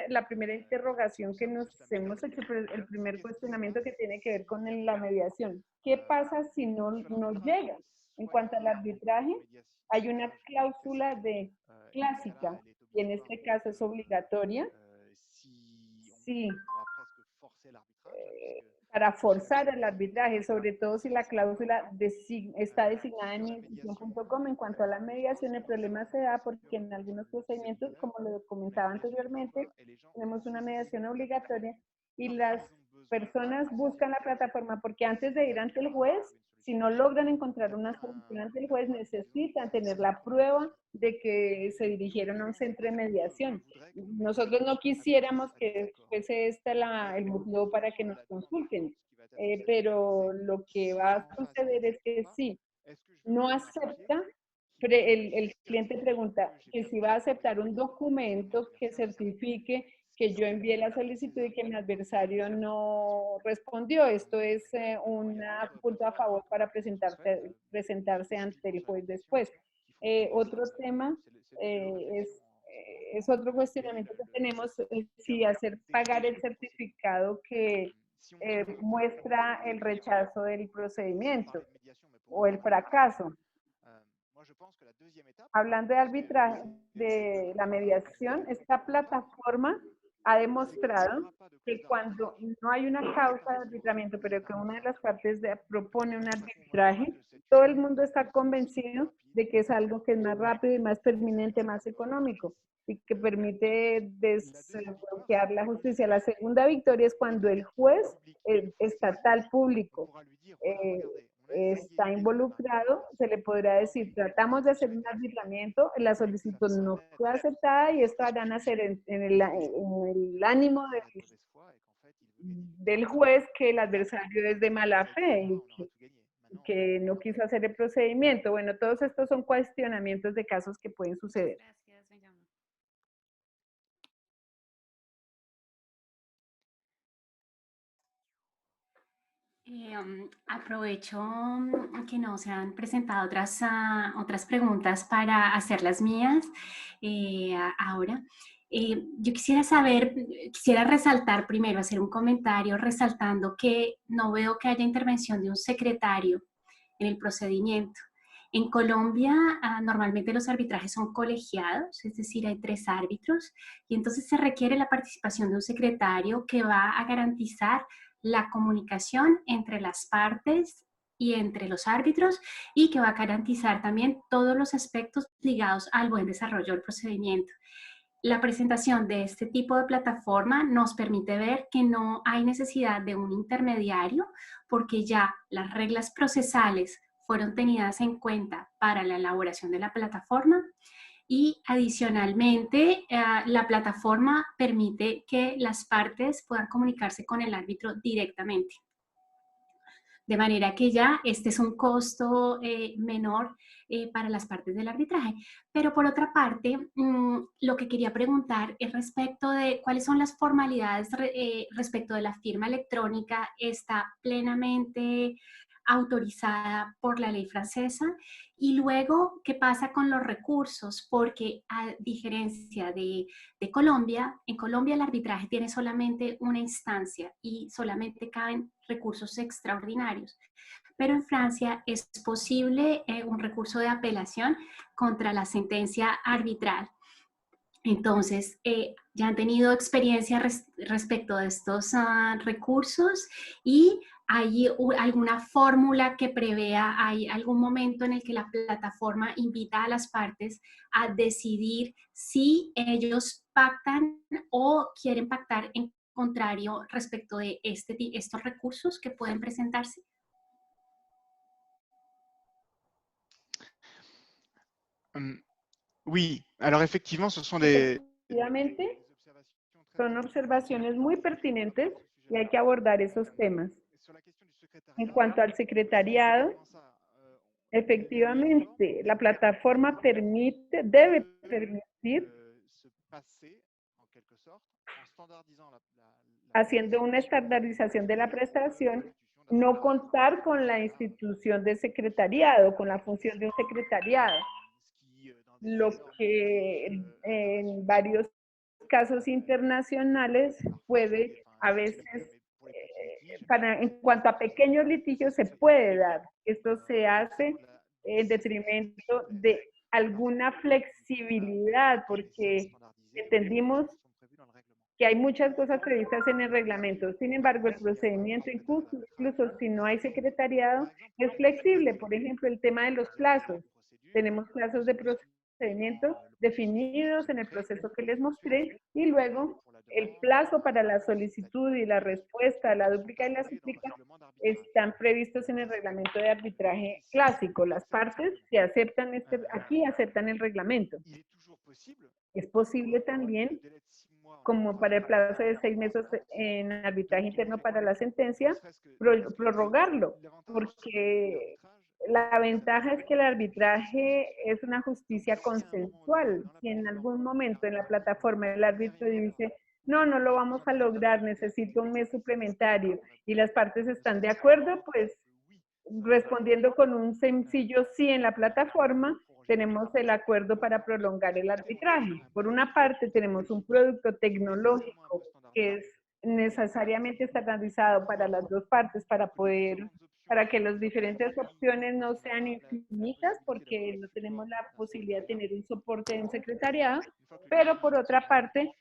la primera interrogación que nos hemos hecho, el primer cuestionamiento que tiene que ver con la mediación. ¿Qué pasa si no llega? En cuanto al arbitraje, hay una cláusula clásica, y en este caso es obligatoria. Sí. Para forzar el arbitraje, sobre todo si la cláusula está designada en institución.com. En cuanto a la mediación, el problema se da porque en algunos procedimientos, como lo comentaba anteriormente, tenemos una mediación obligatoria y las personas buscan la plataforma porque antes de ir ante el juez, si no logran encontrar una solución ante el juez, necesitan tener la prueba de que se dirigieron a un centro de mediación. Nosotros no quisiéramos que fuese el motivo para que nos consulten, pero lo que va a suceder es que si no acepta, el cliente pregunta que si va a aceptar un documento que certifique que yo envié la solicitud y que mi adversario no respondió. Esto es un punto a favor para presentarse ante el juez después. Otro tema es otro cuestionamiento que tenemos, si hacer pagar el certificado que muestra el rechazo del procedimiento o el fracaso. Hablando de arbitraje, de la mediación, esta plataforma ha demostrado que cuando no hay una causa de arbitramiento, pero que una de las partes propone un arbitraje, todo el mundo está convencido de que es algo que es más rápido y más permanente, más económico y que permite desbloquear la justicia. La segunda victoria es cuando el juez estatal público está involucrado, se le podrá decir, tratamos de hacer un arbitramiento, la solicitud no fue aceptada y esto harán hacer en el ánimo del juez que el adversario es de mala fe y que no quiso hacer el procedimiento. Bueno, todos estos son cuestionamientos de casos que pueden suceder. Gracias, Benjamín. Aprovecho que no se han presentado otras preguntas para hacer las mías ahora. Yo quisiera resaltar primero, hacer un comentario resaltando que no veo que haya intervención de un secretario en el procedimiento. En Colombia, normalmente los arbitrajes son colegiados, es decir, hay 3 árbitros, y entonces se requiere la participación de un secretario que va a garantizar la comunicación entre las partes y entre los árbitros y que va a garantizar también todos los aspectos ligados al buen desarrollo del procedimiento. La presentación de este tipo de plataforma nos permite ver que no hay necesidad de un intermediario porque ya las reglas procesales fueron tenidas en cuenta para la elaboración de la plataforma y adicionalmente la plataforma permite que las partes puedan comunicarse con el árbitro directamente. De manera que ya este es un costo menor para las partes del arbitraje. Pero por otra parte, lo que quería preguntar es respecto de cuáles son las formalidades respecto de la firma electrónica. ¿Está plenamente autorizada por la ley francesa? Y luego, ¿qué pasa con los recursos? Porque a diferencia de Colombia, en Colombia el arbitraje tiene solamente una instancia y solamente caben recursos extraordinarios. Pero en Francia es posible un recurso de apelación contra la sentencia arbitral. Entonces, ya han tenido experiencia respecto de estos recursos y ¿hay alguna fórmula que prevea, hay algún momento en el que la plataforma invita a las partes a decidir si ellos pactan o quieren pactar en contrario respecto de estos recursos que pueden presentarse? Oui, alors effectivement, ce sont des... Efectivamente, son observaciones muy pertinentes y hay que abordar esos temas. En cuanto al secretariado, efectivamente, la plataforma debe permitir, haciendo una estandarización de la prestación, no contar con la institución de secretariado, con la función de un secretariado, lo que en varios casos internacionales puede a veces, en cuanto a pequeños litigios se puede dar. Esto se hace en detrimento de alguna flexibilidad, porque entendimos que hay muchas cosas previstas en el reglamento. Sin embargo, el procedimiento, incluso si no hay secretariado, es flexible. Por ejemplo, el tema de los plazos. Tenemos plazos de procedimiento definidos en el proceso que les mostré y luego el plazo para la solicitud y la respuesta, la dúplica y la súplica están previstos en el reglamento de arbitraje clásico. Las partes que aceptan aquí aceptan el reglamento. Es posible también, como para el plazo de 6 meses en arbitraje interno para la sentencia, prorrogarlo, porque la ventaja es que el arbitraje es una justicia consensual. Si en algún momento en la plataforma el árbitro dice, no lo vamos a lograr, necesito un mes suplementario, y las partes están de acuerdo, pues respondiendo con un sencillo sí en la plataforma, tenemos el acuerdo para prolongar el arbitraje. Por una parte, tenemos un producto tecnológico que es necesariamente estandarizado para las dos partes para que las diferentes opciones no sean infinitas, porque no tenemos la posibilidad de tener un soporte en secretariado, pero por otra parte,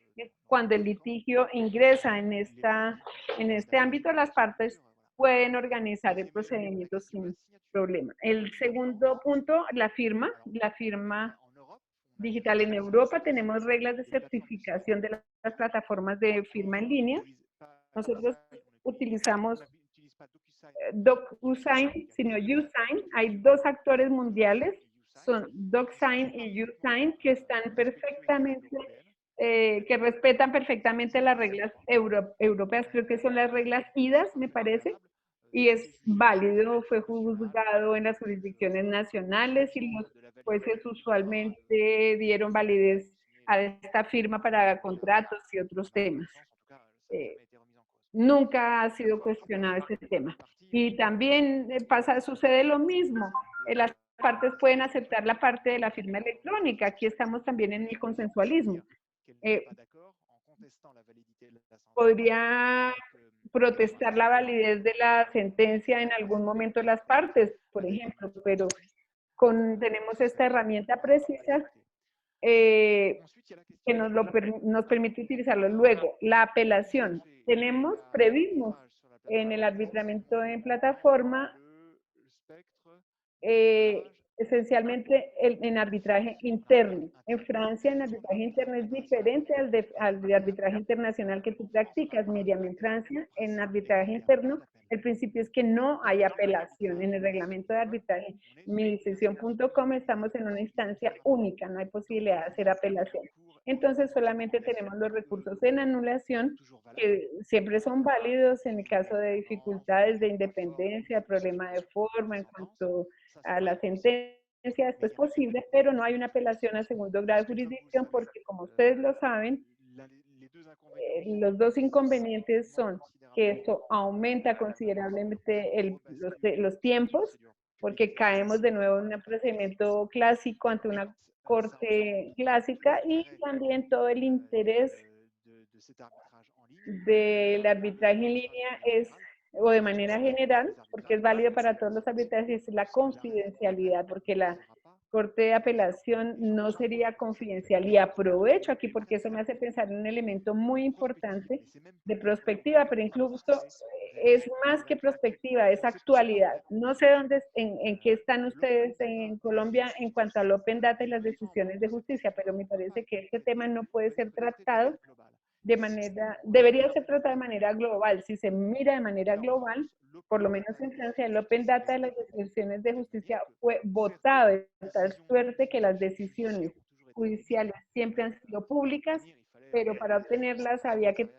cuando el litigio ingresa en este ámbito, las partes pueden organizar el procedimiento sin problema. El segundo punto, la firma digital. En Europa tenemos reglas de certificación de las plataformas de firma en línea. Nosotros utilizamos DocuSign, sino USign. Hay dos actores mundiales, son DocSign y USign, que están perfectamente, que respetan perfectamente las reglas europeas. Creo que son las reglas IDAS, me parece, y es válido, fue juzgado en las jurisdicciones nacionales y los jueces usualmente dieron validez a esta firma para contratos y otros temas. Nunca ha sido cuestionado este tema. Y también sucede lo mismo. Las partes pueden aceptar la parte de la firma electrónica. Aquí estamos también en el consensualismo. Podría protestar la validez de la sentencia en algún momento las partes, por ejemplo, pero tenemos esta herramienta precisa que nos permite utilizarlo. Luego, la apelación. Previmos en el arbitramiento en plataforma esencialmente en arbitraje interno. En Francia, en arbitraje interno es diferente al de arbitraje internacional que tú practicas, Miriam. En Francia, en arbitraje interno, el principio es que no hay apelación. En el reglamento de arbitraje, midecisión.com, estamos en una instancia única, no hay posibilidad de hacer apelación. Entonces, solamente tenemos los recursos en anulación, que siempre son válidos en el caso de dificultades de independencia, problema de forma en cuanto a la sentencia. Esto es posible, pero no hay una apelación a segundo grado de jurisdicción porque, como ustedes lo saben, los dos inconvenientes son que esto aumenta considerablemente los tiempos, porque caemos de nuevo en un procedimiento clásico ante una corte clásica, y también todo el interés del arbitraje en línea es, o de manera general, porque es válido para todos los arbitrajes, es la confidencialidad, porque la Corte de Apelación no sería confidencial. Y aprovecho aquí porque eso me hace pensar en un elemento muy importante de prospectiva, pero incluso es más que prospectiva, es actualidad. No sé dónde, en qué están ustedes en Colombia en cuanto al Open Data y las decisiones de justicia, pero me parece que este tema no puede ser tratado de manera, debería ser tratado de manera global. Si se mira de manera global, por lo menos en Francia, el Open Data de las decisiones de justicia fue votado de tal suerte que las decisiones judiciales siempre han sido públicas, pero para obtenerlas había que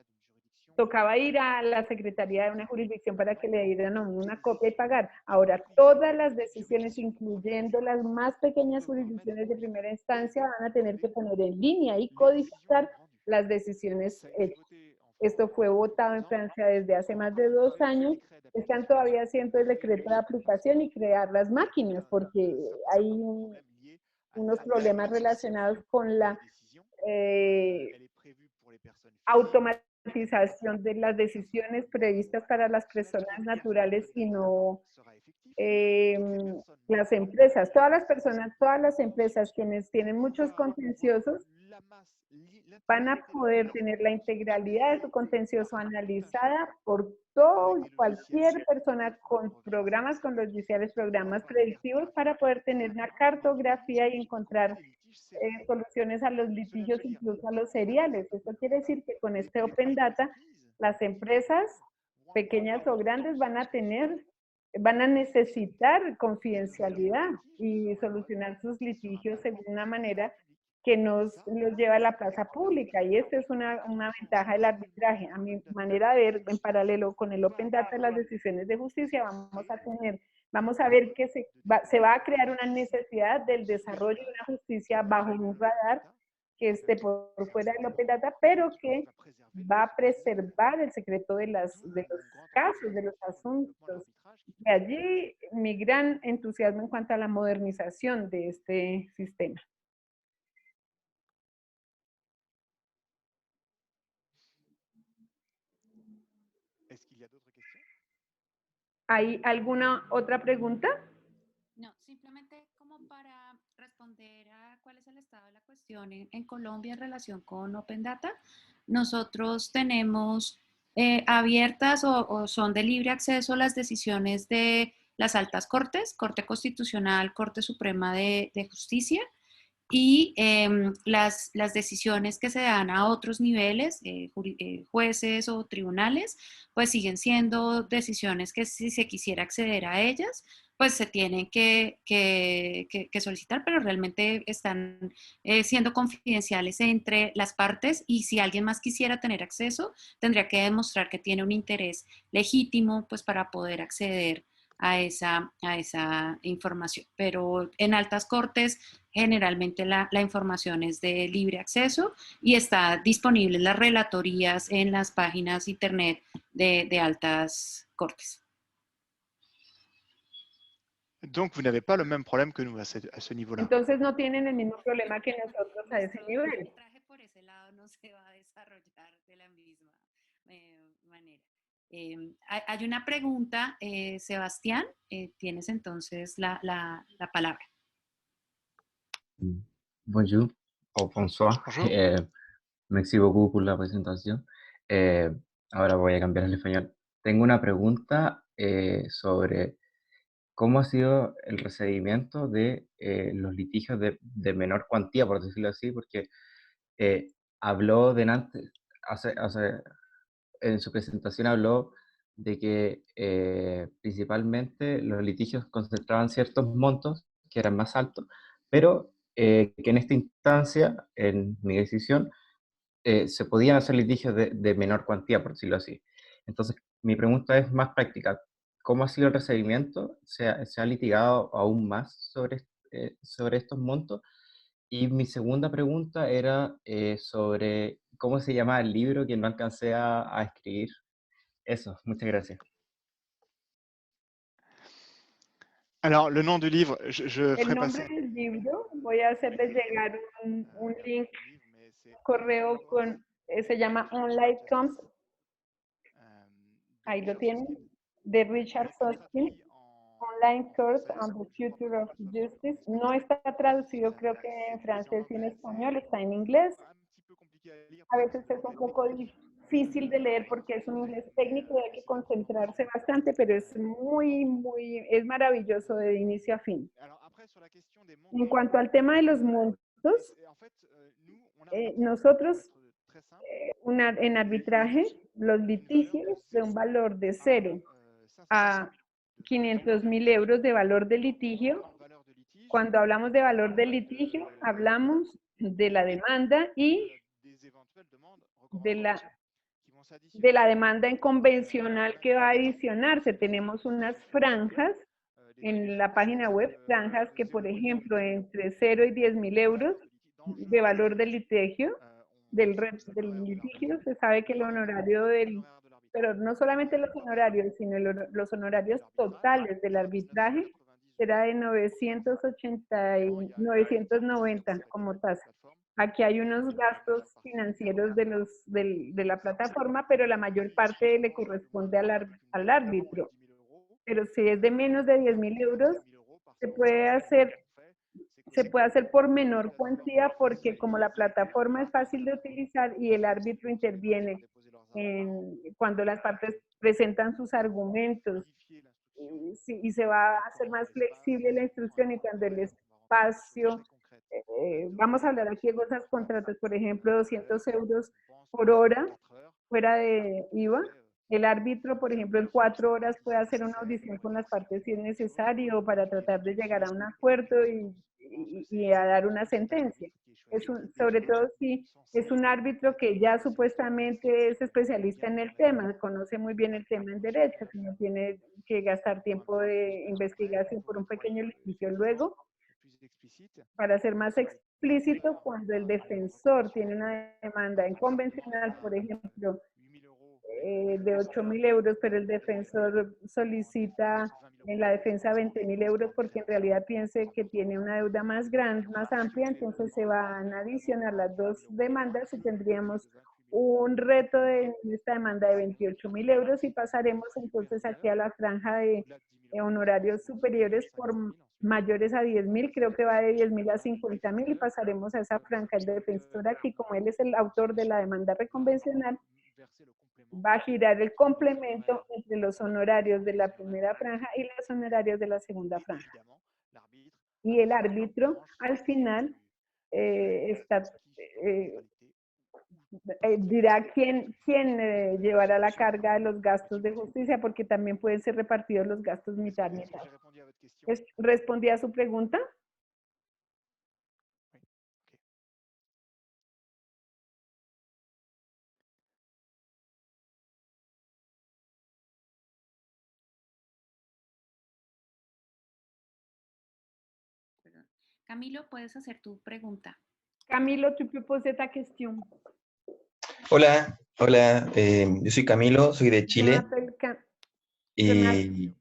tocaba ir a la secretaría de una jurisdicción para que le dieran una copia y pagar. Ahora, todas las decisiones, incluyendo las más pequeñas jurisdicciones de primera instancia, van a tener que poner en línea y codificar las decisiones hechas. Esto fue votado en Francia desde hace más de 2 años. Están todavía haciendo el decreto de aplicación y crear las máquinas, porque hay unos problemas relacionados con la automatización de las decisiones previstas para las personas naturales y no las empresas. Todas las personas, todas las empresas quienes tienen muchos contenciosos van a poder tener la integralidad de su contencioso analizada por cualquier persona con programas, con los judiciales, programas predictivos, para poder tener una cartografía y encontrar soluciones a los litigios, incluso a los seriales. Esto quiere decir que con este Open Data, las empresas, pequeñas o grandes, van a necesitar confidencialidad y solucionar sus litigios de una manera que los lleva a la plaza pública, y esta es una ventaja del arbitraje. A mi manera de ver, en paralelo con el Open Data de las decisiones de justicia, vamos a ver que se va a crear una necesidad del desarrollo de una justicia bajo un radar que esté por fuera del Open Data, pero que va a preservar el secreto de los casos, de los asuntos. De allí mi gran entusiasmo en cuanto a la modernización de este sistema. ¿Hay alguna otra pregunta? No, simplemente como para responder a cuál es el estado de la cuestión en Colombia en relación con Open Data. Nosotros tenemos abiertas o son de libre acceso las decisiones de las altas cortes, Corte Constitucional, Corte Suprema de Justicia, y las decisiones que se dan a otros niveles, jueces o tribunales, pues siguen siendo decisiones que, si se quisiera acceder a ellas, pues se tienen que solicitar, pero realmente están siendo confidenciales entre las partes, y si alguien más quisiera tener acceso, tendría que demostrar que tiene un interés legítimo pues para poder acceder a esa información. Pero en altas cortes generalmente la información es de libre acceso y está disponible en las relatorías en las páginas internet de altas cortes. Donc, vous n'avez pas le même problème que nous à ce niveau-là. Entonces no tienen el mismo problema que nosotros a ese nivel. El traje por ese lado no se va a desarrollar de la misma manera. Hay una pregunta, Sebastián, tienes entonces la palabra. Bonjour o bonsoir. Merci beaucoup por la presentación. Ahora voy a cambiar al español. Tengo una pregunta sobre ¿cómo ha sido el recibimiento de los litigios de menor cuantía, por decirlo así? Porque habló en su presentación habló de que principalmente los litigios concentraban ciertos montos que eran más altos, pero que en esta instancia, en mi decisión, se podían hacer litigios de menor cuantía, por decirlo así. Entonces, mi pregunta es más práctica. ¿Cómo ha sido el recibimiento? ¿Se ha litigado aún más sobre estos montos? Y mi segunda pregunta era sobre cómo se llama el libro que no alcancé a escribir. Eso, muchas gracias. Alors, le nom du livre, je El ferai nombre passer. del libro, voy a hacerles llegar un link, correo se llama Online Comes, ahí lo tienen, de Richard Susskind, Online Course on the Future of Justice. No está traducido, creo que en francés y en español, está en inglés. A veces es un poco difícil de leer porque es un inglés técnico y hay que concentrarse bastante, pero es es maravilloso de inicio a fin. En cuanto al tema de los montos, nosotros en arbitraje, los litigios de un valor de 0 a 500.000 euros de valor de litigio. Cuando hablamos de valor de litigio, hablamos de la demanda y de la demanda en convencional que va a adicionarse. Tenemos unas franjas en la página web, franjas que, por ejemplo, entre 0 y 10.000 euros de valor del litigio, del litigio, se sabe que el honorario pero no solamente los honorarios, sino los honorarios totales del arbitraje será de 990 como tasa. Aquí hay unos gastos financieros de la plataforma, pero la mayor parte le corresponde al árbitro. Pero si es de menos de 10.000 euros, se puede hacer por menor cuantía porque como la plataforma es fácil de utilizar y el árbitro interviene cuando las partes presentan sus argumentos y se va a hacer más flexible la instrucción y cuando el espacio, vamos a hablar aquí de cosas contratos, por ejemplo, 200 euros por hora fuera de IVA. El árbitro, por ejemplo, en 4 horas puede hacer una audición con las partes si es necesario para tratar de llegar a un acuerdo y a dar una sentencia. Sobre todo si es un árbitro que ya supuestamente es especialista en el tema, conoce muy bien el tema en derecho, que no tiene que gastar tiempo de investigación por un pequeño litigio. Luego, para ser más explícito, cuando el defensor tiene una demanda en convencional, por ejemplo, de 8.000 euros, pero el defensor solicita en la defensa 20.000 euros porque en realidad piense que tiene una deuda más grande, más amplia, entonces se van a adicionar las dos demandas y tendríamos un reto de esta demanda de 28.000 euros y pasaremos entonces aquí a la franja de honorarios superiores por mayores a 10.000, creo que va de 10.000 a 50.000 y pasaremos a esa franja. El defensor aquí, como él es el autor de la demanda reconvencional, va a girar el complemento entre los honorarios de la primera franja y los honorarios de la segunda franja. Y el árbitro al final dirá quién llevará la carga de los gastos de justicia, porque también pueden ser repartidos los gastos mitad. ¿Respondí a su pregunta? Camilo, puedes hacer tu pregunta. Camilo, tu peux poser ta question. Hola, yo soy Camilo, soy de Chile y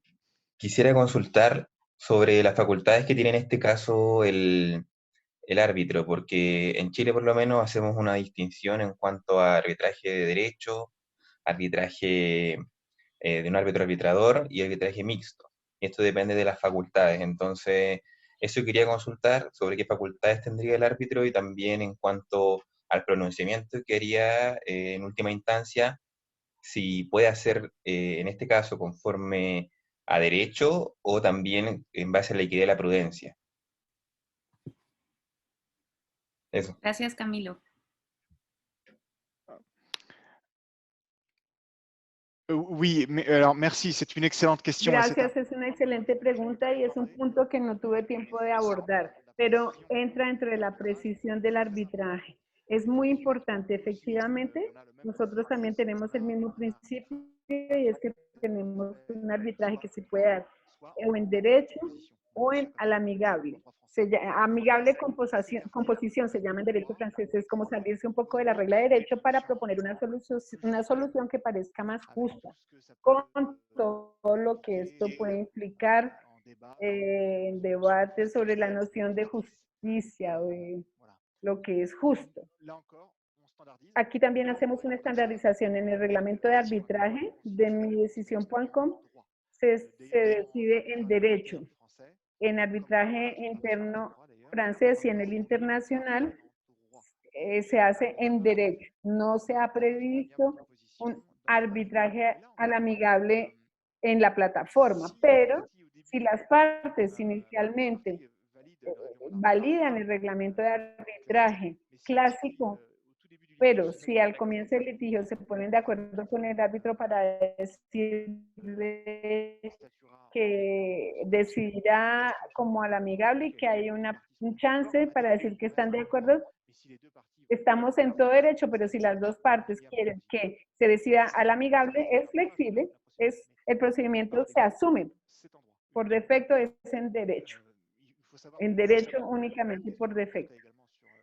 quisiera consultar sobre las facultades que tiene en este caso el árbitro, porque en Chile por lo menos hacemos una distinción en cuanto a arbitraje de derecho, arbitraje de un árbitro arbitrador y arbitraje mixto. Y esto depende de las facultades, entonces eso quería consultar sobre qué facultades tendría el árbitro y también en cuanto al pronunciamiento que haría en última instancia, si puede hacer en este caso conforme a derecho o también en base a la equidad y la prudencia. Eso. Gracias, Camilo. Oui, mais alors merci, c'est une excellente question. Gracias, es una excelente pregunta y es un punto que no tuve tiempo de abordar, pero entra dentro de la precisión del arbitraje. Es muy importante, efectivamente, nosotros también tenemos el mismo principio y es que tenemos un arbitraje que se puede dar o en derecho o al amigable. Amigable composición se llama en derecho francés, es como salirse un poco de la regla de derecho para proponer una solución que parezca más justa, con todo lo que esto puede implicar en debate sobre la noción de justicia o de lo que es justo. Aquí también hacemos una estandarización en el reglamento de arbitraje de midecisión.com. Se decide en derecho, en arbitraje interno francés y en el internacional se hace en derecho. No se ha previsto un arbitraje al amigable en la plataforma, pero si las partes inicialmente validan el reglamento de arbitraje clásico, pero si al comienzo del litigio se ponen de acuerdo con el árbitro para decirle que decidirá como al amigable y que hay un chance para decir que están de acuerdo, estamos en todo derecho, pero si las dos partes quieren que se decida al amigable, es flexible, el procedimiento se asume. Por defecto es en derecho únicamente por defecto.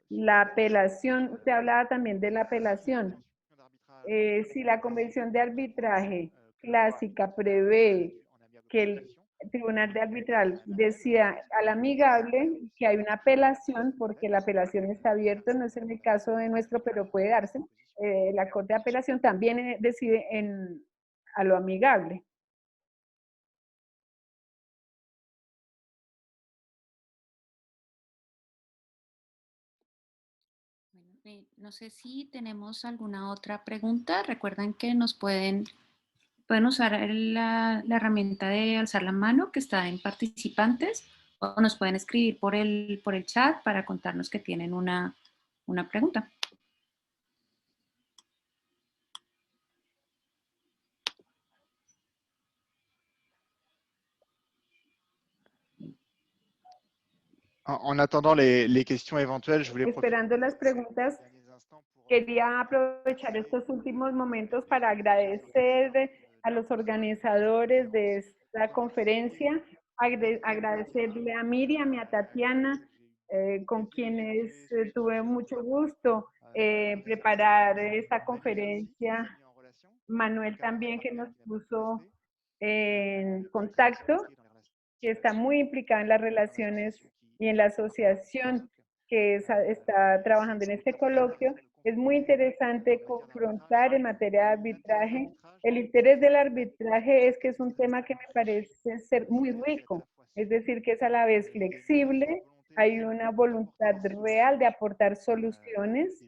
La apelación, usted hablaba también de la apelación. Si la convención de arbitraje clásica prevé que el tribunal de arbitral decida al amigable que hay una apelación, porque la apelación está abierta, no es en el caso de nuestro, pero puede darse, la Corte de Apelación también decide a lo amigable. No sé si tenemos alguna otra pregunta. Recuerden que nos pueden usar la herramienta de alzar la mano que está en participantes o nos pueden escribir por el chat para contarnos que tienen una pregunta. En attendant les questions éventuelles, je voulais Esperando las preguntas, quería aprovechar estos últimos momentos para agradecer a los organizadores de esta conferencia, agradecerle a Miriam y a Tatiana, con quienes tuve mucho gusto preparar esta conferencia. Manuel también, que nos puso en contacto, que está muy implicada en las relaciones y en la asociación que está trabajando en este coloquio. Es muy interesante confrontar en materia de arbitraje. El interés del arbitraje es que es un tema que me parece ser muy rico, es decir, que es a la vez flexible, hay una voluntad real de aportar soluciones,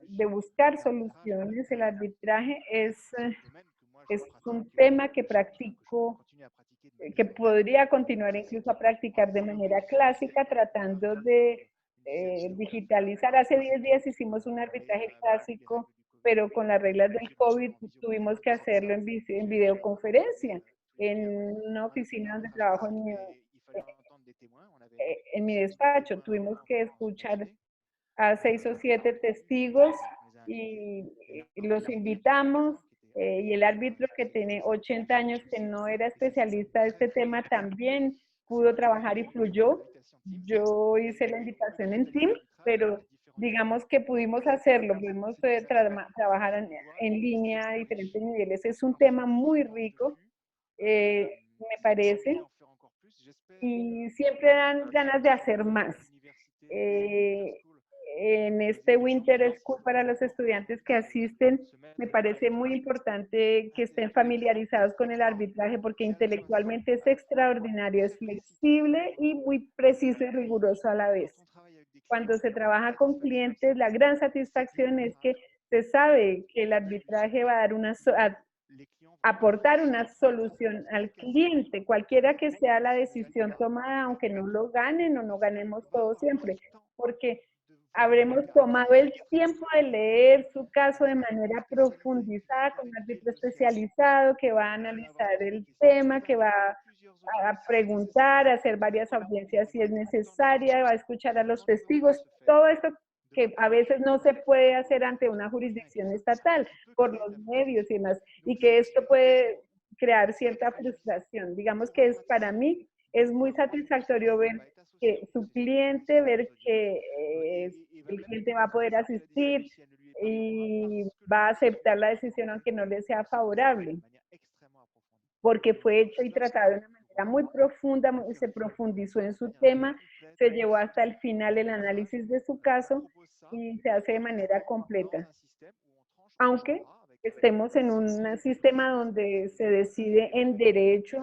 de buscar soluciones. El arbitraje es un tema que practico, que podría continuar incluso a practicar de manera clásica, tratando de digitalizar. Hace 10 días hicimos un arbitraje clásico, pero con las reglas del COVID tuvimos que hacerlo en videoconferencia, en una oficina donde trabajo en mi despacho. Tuvimos que escuchar a 6 o 7 testigos y los invitamos. Y el árbitro, que tiene 80 años, que no era especialista de este tema, también pudo trabajar y fluyó. Yo hice la invitación en Teams, pero digamos que pudimos hacerlo, pudimos trabajar en línea a diferentes niveles. Es un tema muy rico, me parece, y siempre dan ganas de hacer más. En este Winter School, para los estudiantes que asisten, me parece muy importante que estén familiarizados con el arbitraje, porque intelectualmente es extraordinario, es flexible y muy preciso y riguroso a la vez. Cuando se trabaja con clientes, la gran satisfacción es que se sabe que el arbitraje va a dar aportar una solución al cliente, cualquiera que sea la decisión tomada, aunque no lo ganen o no ganemos todos siempre, porque habremos tomado el tiempo de leer su caso de manera profundizada con un árbitro especializado que va a analizar el tema, que va a preguntar, a hacer varias audiencias si es necesaria, va a escuchar a los testigos, todo esto que a veces no se puede hacer ante una jurisdicción estatal por los medios y demás, y que esto puede crear cierta frustración. Digamos que para mí es muy satisfactorio ver que su cliente, ver que el cliente va a poder asistir y va a aceptar la decisión aunque no le sea favorable, porque fue hecho y tratado de una manera muy profunda, se profundizó en su tema, se llevó hasta el final el análisis de su caso y se hace de manera completa. Aunque estemos en un sistema donde se decide en derecho,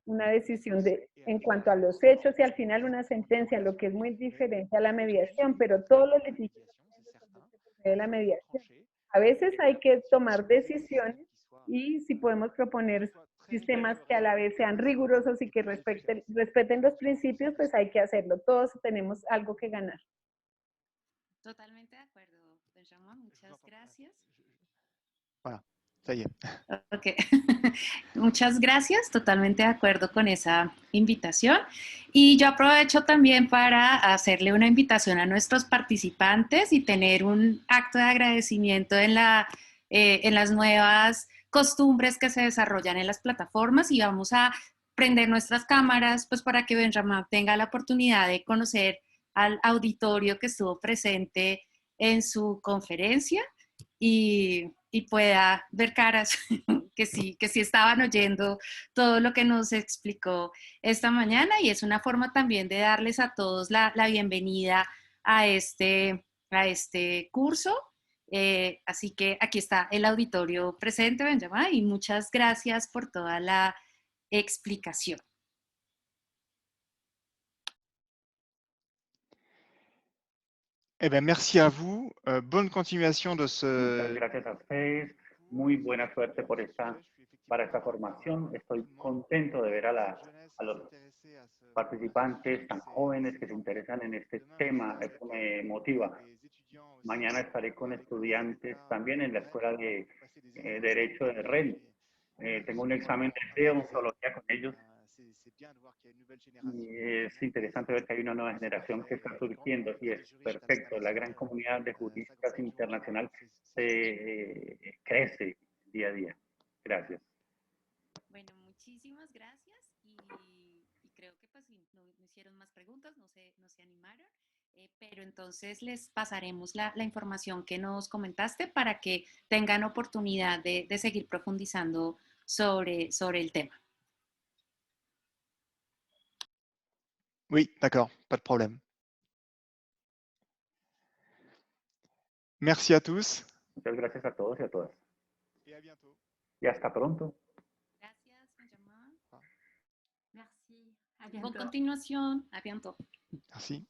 una decisión en cuanto a los hechos y al final una sentencia, lo que es muy diferente a la mediación, pero todos los litigios de la mediación. A veces hay que tomar decisiones y si podemos proponer sistemas que a la vez sean rigurosos y que respeten los principios, pues hay que hacerlo. Todos tenemos algo que ganar. Totalmente de acuerdo, Benjamin. Muchas gracias. Voilà, ça y est. Ok, muchas gracias, totalmente de acuerdo con esa invitación. Y yo aprovecho también para hacerle una invitación a nuestros participantes y tener un acto de agradecimiento en las nuevas costumbres que se desarrollan en las plataformas y vamos a prender nuestras cámaras pues para que Benjamin tenga la oportunidad de conocer al auditorio que estuvo presente en su conferencia y pueda ver caras que sí estaban oyendo todo lo que nos explicó esta mañana y es una forma también de darles a todos la bienvenida a este curso. Así que aquí está el auditorio presente, Benjamin, y muchas gracias por toda la explicación. Eh bien, merci à vous. Bonne continuation de ce... Muchas gracias a ustedes. Muy buena suerte para esta formación. Estoy contento de ver a los participantes tan jóvenes que se interesan en este tema. Esto me motiva. Mañana estaré con estudiantes también en la Escuela de Derecho de REN. Tengo un examen de deontología con ellos. Y es interesante ver que hay una nueva generación que está surgiendo y es perfecto. La gran comunidad de juristas internacional crece día a día. Gracias. Bueno, muchísimas gracias y creo que pues no hicieron más preguntas, no se animaron, pero entonces les pasaremos la información que nos comentaste para que tengan oportunidad de seguir profundizando sobre el tema. Oui, d'accord, pas de problème. Merci à tous. Muchas gracias a todos y a todas. Et à bientôt. Y hasta pronto. Gracias, Benjamin. Merci. À bientôt. Con continuación, a bientôt. Merci.